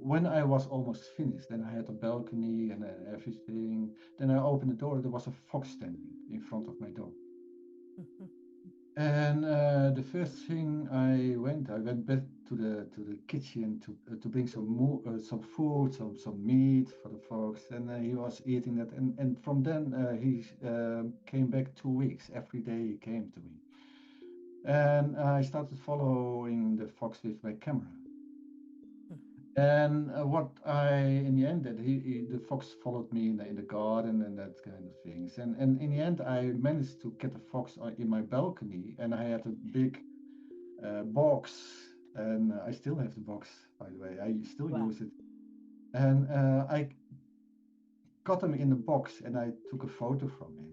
when I was almost finished, then I had a balcony and everything. Then I opened the door. There was a fox standing in front of my door. And the first thing I went back to the kitchen to bring some food, some meat for the fox, and he was eating that. And from then he came back 2 weeks. Every day he came to me, and I started following the fox with my camera. And what I in the end did, the fox followed me in the garden and that kind of things. And in the end, I managed to get the fox in my balcony, and I had a big box, and I still have the box, by the way. I still
Wow.
use it, and I got him in the box, and I took a photo from him,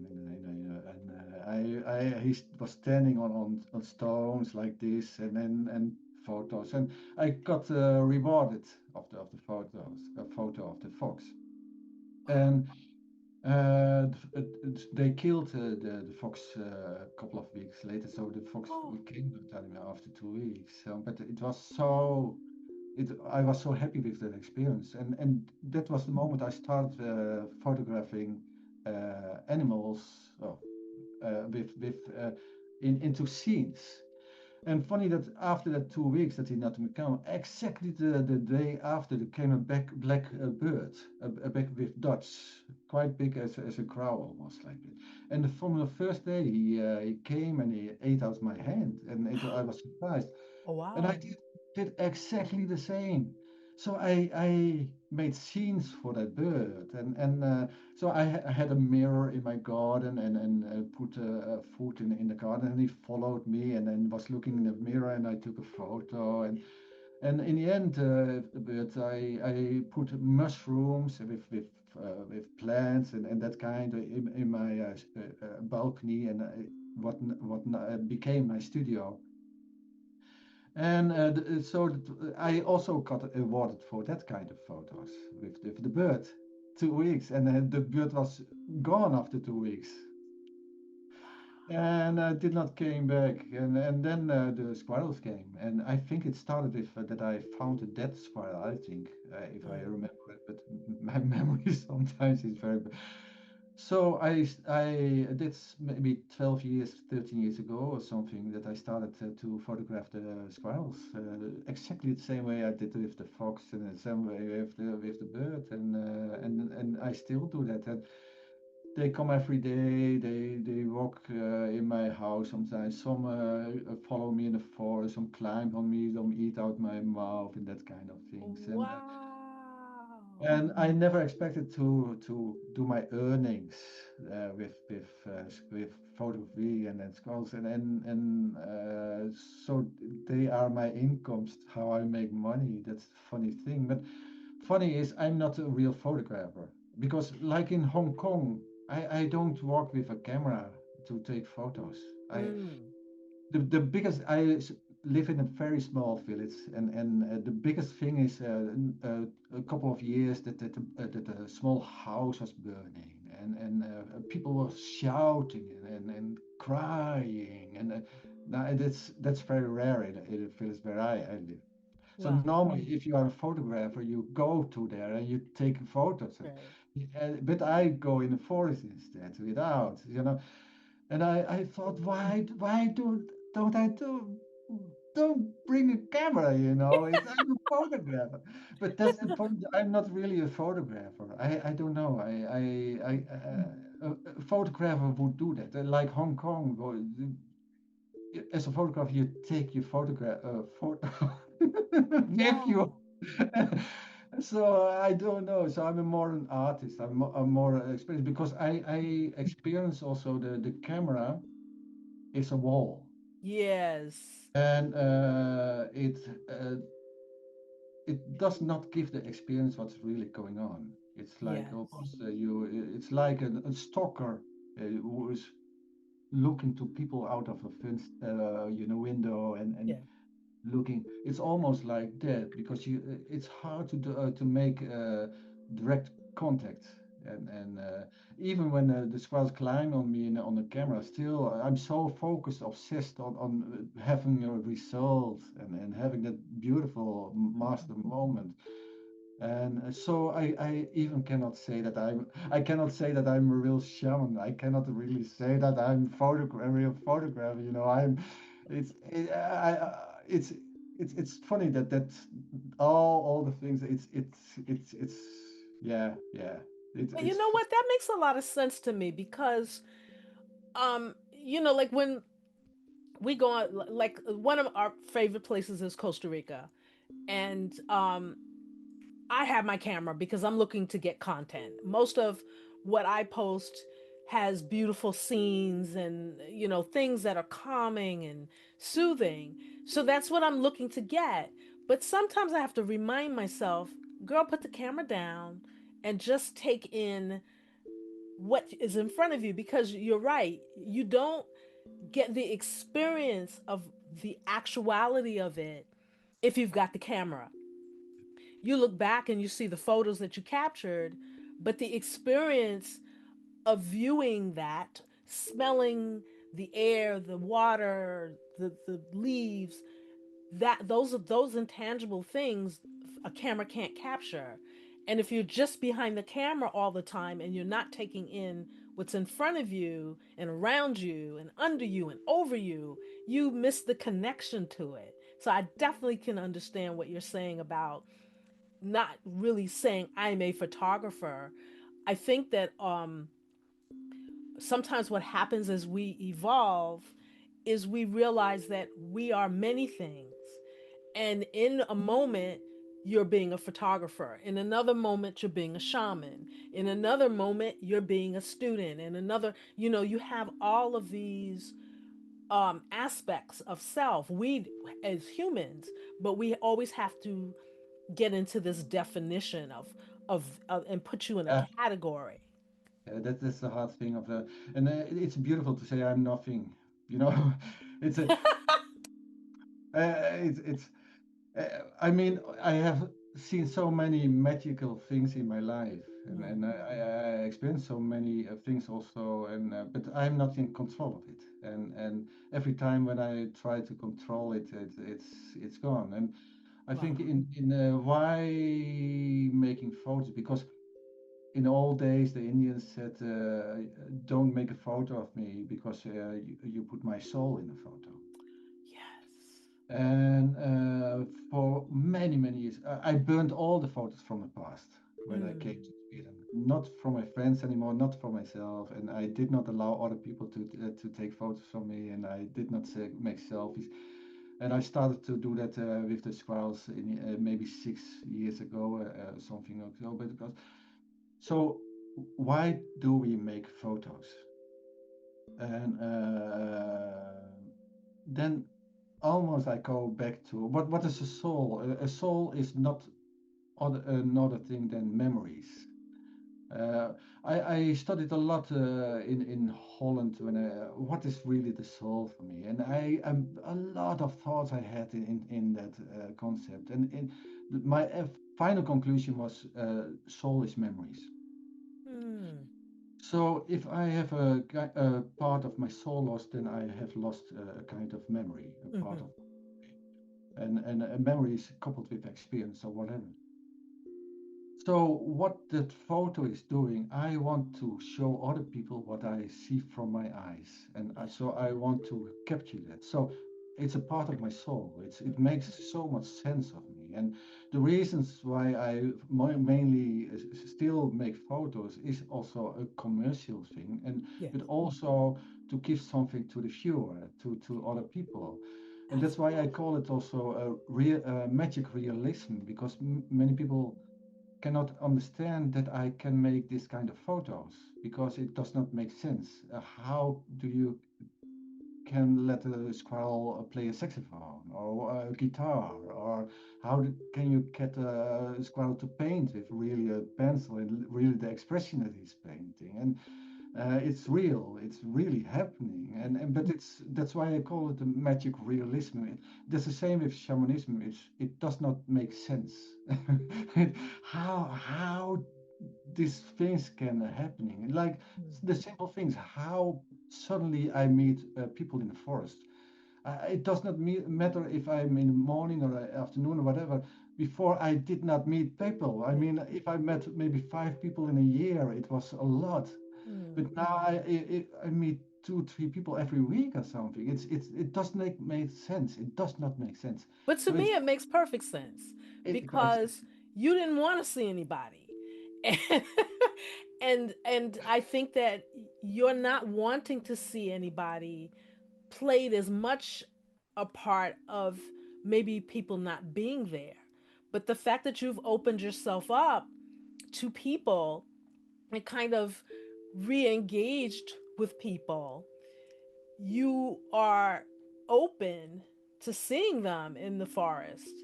he was standing on stones like this, and photos, and I got rewarded of the photos, a photo of the fox, and they killed the fox a couple of weeks later, so the fox
Oh.
came to tell me after 2 weeks. But it was so I was so happy with that experience, and that was the moment I started photographing animals, oh, with into scenes. And funny that after that 2 weeks that he not come, exactly the day after there came a black bird, a black with dots, quite big as a crow almost like it. And from the first day he came and he ate out my hand, and I was surprised.
Oh
And I
wow.
did exactly the same. So I made scenes for that bird, and so I had a mirror in my garden, and put food in the garden, and he followed me, and then was looking in the mirror, and I took a photo, and in the end, but I put mushrooms with plants and that kind in my balcony, and became my studio. And I also got awarded for that kind of photos with the bird. 2 weeks, and the bird was gone after 2 weeks. and did not came back. And then the squirrels came, and I think it started with that I found a dead squirrel. I think, if I
Mm.
remember it, but my memory sometimes is very bad. So I that's maybe 12 years, 13 years ago or something that I started to photograph the squirrels exactly the same way I did with the fox and the same way with the bird and I still do that. And they come every day. They walk in my house sometimes. Some follow me in the forest. Some climb on me. Some eat out my mouth and that kind of things.
Wow.
And I never expected to do my earnings with photography and then skulls and so they are my incomes. How I make money. That's the funny thing. But funny is I'm not a real photographer because like in Hong Kong, I don't walk with a camera to take photos. I
Mm.
the biggest live in a very small village and the biggest thing is a couple of years that a small house was burning and people were shouting and crying and now that's very rare in the village where I live. So
Wow.
normally, if you are a photographer, you go to there and you take photos.
Right.
But I go in the forest instead without, you know. And I thought, why don't I don't bring a camera, you know? I'm a photographer. But that's the point. I'm not really a photographer. I don't know. A photographer would do that. Like Hong Kong, as a photographer, you take your photograph photo with
Yeah.
you. So I don't know. So I'm a more an artist. I'm more experienced because I experience also the camera is a wall,
Yes.
and uh, it does not give the experience what's really going on. It's like
Yes.
almost it's like a stalker who is looking to people out of a window and
Yeah.
looking. It's almost like that because it's hard to make direct contact and even when the squirrels climb on me on the camera, still I'm so focused, obsessed on having a result and having that beautiful master moment. And so I even cannot say that I cannot say that I'm a real shaman. I cannot really say that I'm a real photographer. You know, it's it, it's it's funny that all the things it's yeah
But you
it's
know
fu-
what? That makes a lot of sense to me because like when we go on, like one of our favorite places is Costa Rica. And I have my camera because I'm looking to get content. Most of what I post has beautiful scenes and things that are calming and soothing. So that's what I'm looking to get. But sometimes I have to remind myself, girl, put the camera down and just take in what is in front of you because you're right. You don't get the experience of the actuality of it if you've got the camera. You look back and you see the photos that you captured, but the experience of viewing that, smelling the air, the water, the leaves, that those intangible things a camera can't capture. And if you're just behind the camera all the time and you're not taking in what's in front of you and around you and under you and over you, you miss the connection to it. So I definitely can understand what you're saying about not really saying I'm a photographer. I think that sometimes what happens as we evolve is we realize that we are many things. And in a moment, you're being a photographer. In another moment, you're being a shaman. In another moment, you're being a student. In another, you have all of these aspects of self. We as humans, but we always have to get into this definition of and put you in a
yeah,
category.
that's the hard thing of the and it's beautiful to say I'm nothing. You know, it's a it's I mean, I have. seen so many magical things in my life,
Mm.
and I experienced so many things also, and but I'm not in control of it, and every time when I try to control it, it's gone. And I
Wow.
think in why making photos, because in old days the Indians said, don't make a photo of me because you put my soul in a photo.
Yes.
And for many, many years, I burned all the photos from the past when I came
Mm.
to Sweden. Not for my friends anymore, not for myself, and I did not allow other people to take photos from me, and I did not make selfies. And I started to do that with the squirrels in maybe 6 years ago, something ago. But because so, why do we make photos? And then almost I go back to what is a soul? A soul is not another thing than memories. Uh, I studied a lot in Holland when what is really the soul for me, and a lot of thoughts I had in that concept, and my final conclusion was soul is memories.
Mm.
So if I have a part of my soul lost, then I have lost a kind of memory, a part
Mm-hmm.
of, and a memory is coupled with experience or whatever. So what that photo is doing, I want to show other people what I see from my eyes, and
Yeah.
so I want to capture that. So it's a part of my soul. It makes so much sense of me, and the reasons why I mainly still make photos is also a commercial thing, and
Yes.
but also to give something to the viewer, to other people. And
That's
that's why I call it also a real magic realism, because many people cannot understand that I can make this kind of photos because it does not make sense. How do you can let a squirrel play a saxophone or a guitar, or how can you get a squirrel to paint with really a pencil and really the expression that he's painting? And it's real, it's really happening,
yeah.
and but it's that's why I call it the magic realism. That's the same with shamanism. It does not make sense. How these things can happening, like
Mm.
the simple things, how suddenly I meet people in the forest. It does not matter if I'm in the morning or afternoon or whatever. Before I did not meet people. I
Yeah.
mean, if I met maybe 5 people in a year, it was a lot.
Mm.
But now I meet 2 3 people every week or something. It does not make sense. It does not make sense.
But to
So
me, it makes perfect sense
it's
because you didn't want to see anybody. And, and I think that you're not wanting to see anybody played as much a part of maybe people not being there. But the fact that you've opened yourself up to people and kind of re-engaged with people, you are open to seeing them in the forest,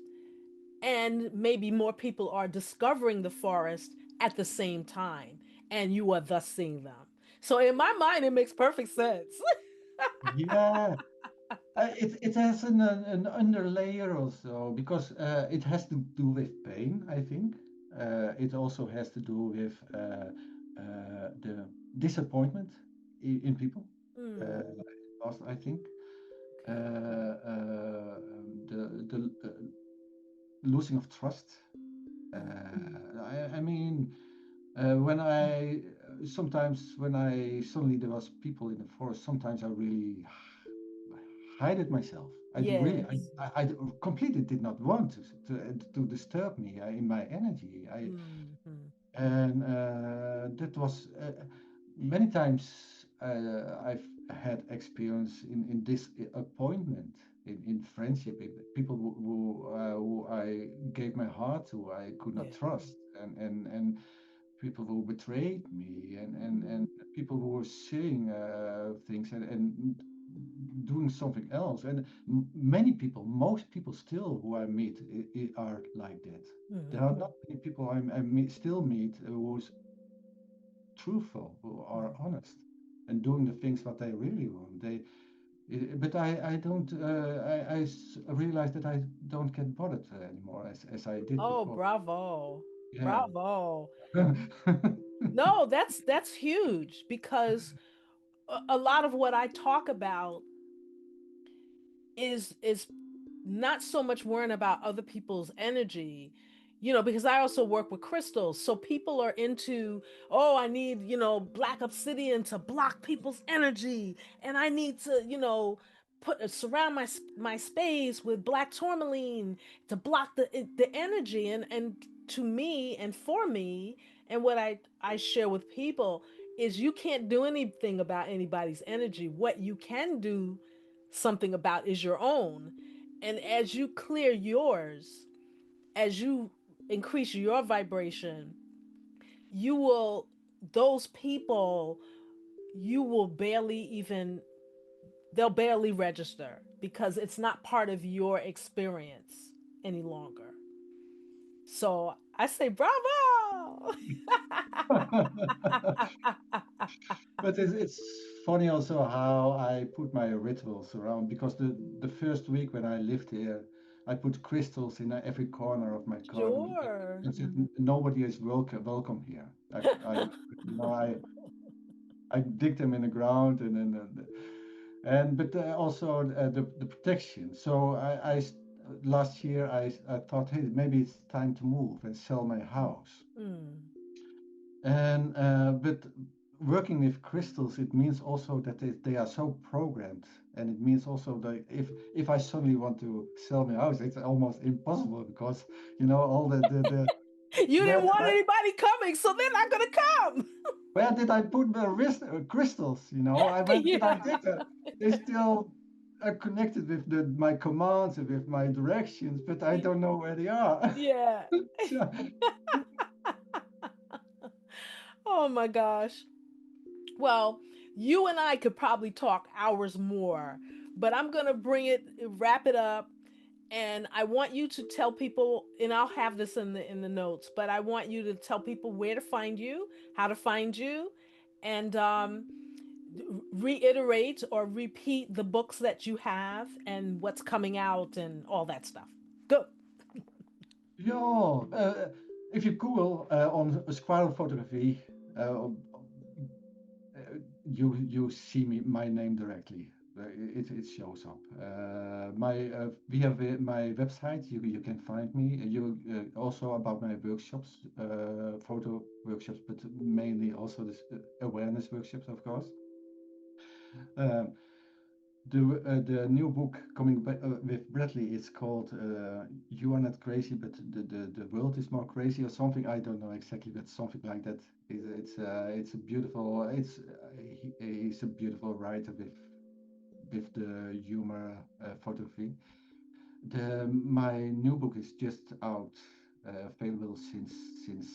and maybe more people are discovering the forest at the same time, and you are thus seeing them. So in my mind it makes perfect sense.
yeah. It has an underlayer also because it has to do with pain, I think. It also has to do with the disappointment in people.
Mm,
Uh, also, I think the losing of trust.
mm,
I mean, when I sometimes when I suddenly there was people in the forest, sometimes I really hide it myself. I do really,
yes.
I completely did not want to disturb me in my energy.
Mm-hmm.
And that was many times I've had experience in this appointment in friendship, people who I gave my heart to, I could
Yeah.
not trust, and people who betrayed me, and people who were saying things and doing something else. And many people, most people still who I meet are like that. There
Mm-hmm.
are not many people I meet, still meet who's truthful, who are honest, and doing the things what they really want. But I don't. Realize that I don't get bothered anymore as I did
Oh,
before.
bravo.
Yeah.
Bravo. No, that's huge because a lot of what I talk about is not so much worrying about other people's energy, because I also work with crystals. So people are into, oh, I need, black obsidian to block people's energy, and I need to, put surround my space with black tourmaline to block the energy. And to me and for me, and what I share with people is you can't do anything about anybody's energy. What you can do something about is your own. And as you clear yours, as you increase your vibration, you will, those people, you will barely even, they'll barely register because it's not part of your experience any longer. So I say, bravo!
But it's funny also how I put my rituals around because the first week when I lived here, I put crystals in every corner of my garden
Sure.
and said nobody is welcome here. I dig them in the ground and but also the protection. So last year I thought, hey, maybe it's time to move and sell my house.
Mm.
And but working with crystals, it means also that they are so programmed, and it means also that if I suddenly want to sell my house, it's almost impossible because all the
You
where
didn't
did
want
I
anybody coming, so they're not going to come.
where did I put the crystals? I went and I
Yeah.
did that. They still are connected with my commands and with my directions, but I don't know where they are.
Yeah.
So,
Oh my gosh. Well, you and I could probably talk hours more, but I'm going to wrap it up, and I want you to tell people, and I'll have this in the notes, but I want you to tell people where to find you, how to find you, and reiterate or repeat the books that you have and what's coming out and all that stuff. Go.
yeah, if you Google on squirrel photography, uh, you see my name directly. It shows up. My we have my website. You can find me. You also about my workshops, photo workshops, but mainly also this awareness workshops, of course. Um, the new book coming with Bradley is called "You Are Not Crazy, but the world is more crazy" or something. I don't know exactly, but something like that. It's a beautiful. He's a beautiful writer with the humor photography. The my new book is just out, available since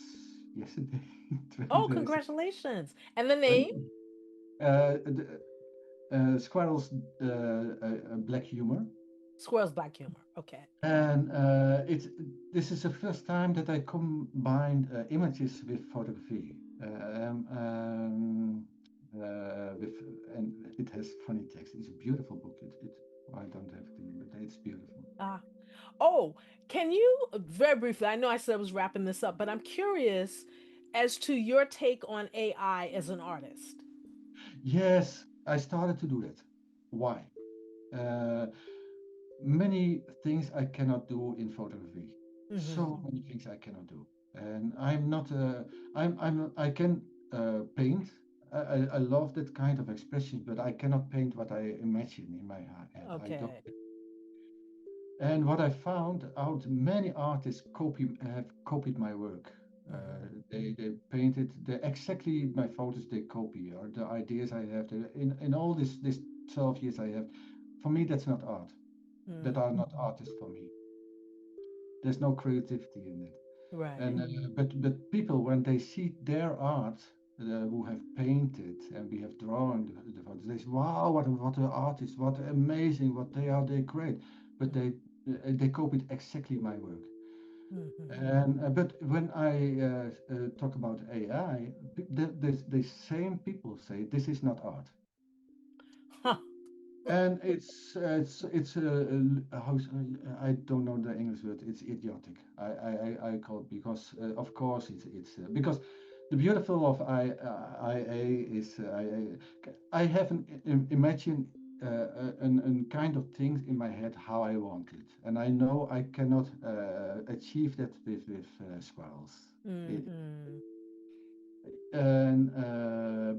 yesterday,
Oh,
20 days.
congratulations. And the
Thank
name?
you. The, Squirrels, black humor.
Squirrels Black Humor. Okay.
And this is the first time that I combined images with photography. With and it has funny text. It's a beautiful book. I don't have it here, but it's beautiful.
Ah. Oh, can you very briefly? I know I said I was wrapping this up, but I'm curious as to your take on AI as an artist.
Yes, I started to do that. Why? Uh, Many things I cannot do in photography. So
Mm-hmm.
many things I cannot do, and I'm not. I can paint. I love that kind of expression, but I cannot paint what I imagine in my head. I don't.
Okay.
And what I found out, many artists have copied my work.
Mm-hmm.
They painted exactly my photos. They copy or the ideas I have. In all this 12 years I have, for me that's not art. That
Mm.
are not artists for me. There's no creativity in it.
Right.
And but people when they see their art, who have painted and we have drawn the photos, they say, "Wow, what an artist! What amazing! What they are! They're great!" But they copied exactly my work.
Mm-hmm.
And but when I talk about AI, the same people say this is not art.
Huh.
And I don't know the English word. It's idiotic. I call it because of course it's because the beautiful of IA is I have imagine an kind of things in my head how I want it, and I know I cannot achieve that with squirrels.
Mm-hmm.
And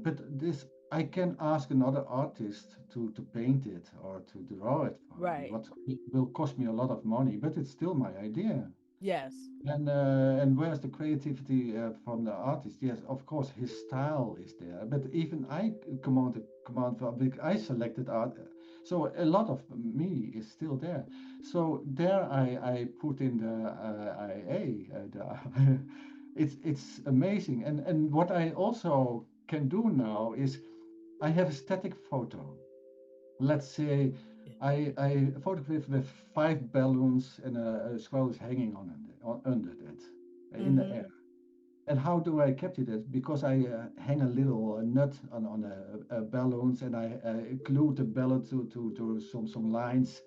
but this I can ask another artist to paint it or to draw it for me,
Right.
what will cost me a lot of money, but it's still my idea.
Yes.
And where's the creativity from the artist? Yes, of course, his style is there, but even I command for I selected art, so a lot of me is still there. So there I put in the IA. It's amazing, and what I also can do now is I have a static photo. Let's say
Yeah.
I photograph with five balloons and a squirrel is hanging under that in the
Mm-hmm.
air. And how do I capture that? Because I hang a little nut on a balloons and I glue the balloon to some lines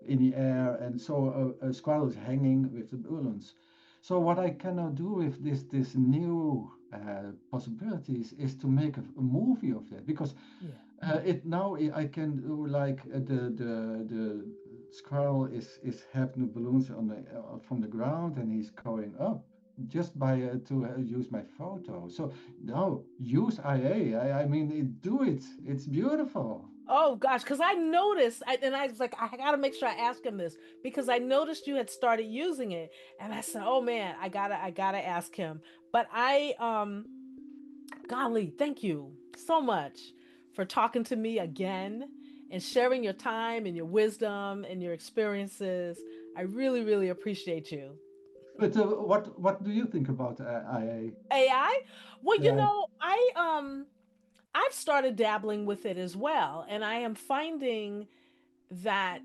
in the air, and so a squirrel is hanging with the balloons. So what I can now do with this new possibilities is to make a movie of that, because
Yeah.
it now I can do like the squirrel is having the balloons on the from the ground and he's going up just by to use my photo. So now use IA. I mean, do it. It's beautiful.
Oh gosh, because I noticed, and I was like, I got to make sure I ask him this because I noticed you had started using it, and I said, oh man, I gotta ask him. But golly, thank you so much for talking to me again and sharing your time and your wisdom and your experiences. I really, really appreciate you.
But what do you think about IA?
AI? Well,
Yeah,
I've started dabbling with it as well, and I am finding that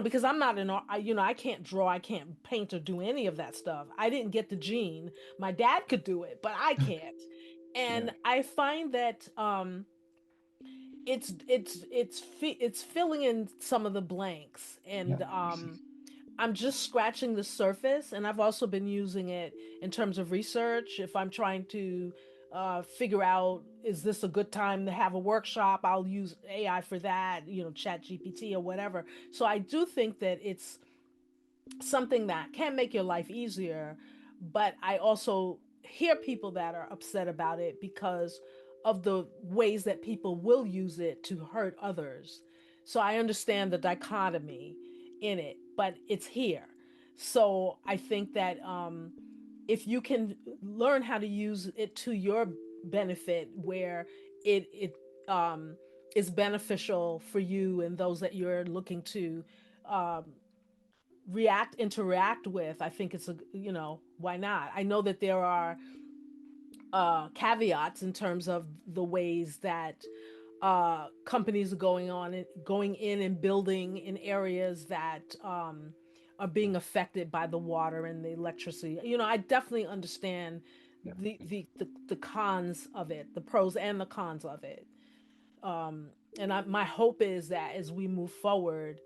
because I'm not an I can't draw, I can't paint or do any of that stuff. I didn't get the gene. My dad could do it, but I can't.
yeah,
And I find that it's filling in some of the blanks,
yeah.
and I'm just scratching the surface. And I've also been using it in terms of research. If I'm trying to figure out, is this a good time to have a workshop, I'll use AI for that, chat GPT or whatever. So I do think that it's something that can make your life easier. But I also hear people that are upset about it because of the ways that people will use it to hurt others. So I understand the dichotomy in it, but it's here. So I think that if you can learn how to use it to your benefit, where it is beneficial for you and those that you're looking to interact with, I think it's why not. I know that there are caveats in terms of the ways that companies are going in and building in areas that are being affected by the water and the electricity. I definitely understand
Yeah.
the cons of it, the pros and the cons of it. My hope is that as we move forward,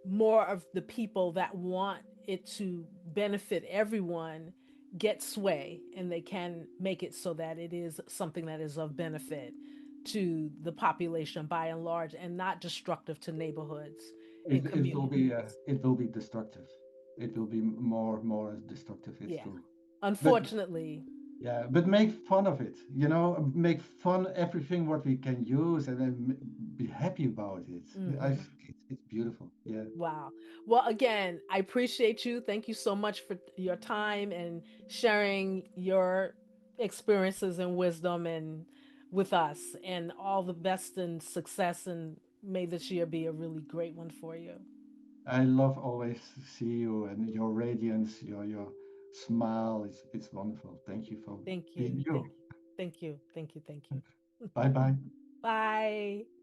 more of the people that want it to benefit everyone get sway, and they can make it so that it is something that is of benefit to the population by and large, and not destructive to neighborhoods and communities.
It will be destructive. It will be more destructive. It's
Yeah.
true. But
Unfortunately.
yeah, but make fun of it. Make fun everything what we can use, and then be happy about it. I
Hmm.
think it's beautiful. Yeah,
Wow. Well, again, I appreciate you. Thank you so much for your time and sharing your experiences and wisdom and with us, and all the best and success, and may this year be a really great one for you.
I love always see you and your radiance, your smile. It's wonderful. Thank you for
Thank
being
you.
you.
Thank you. Thank you. Thank you. Thank you.
Bye bye.
Bye.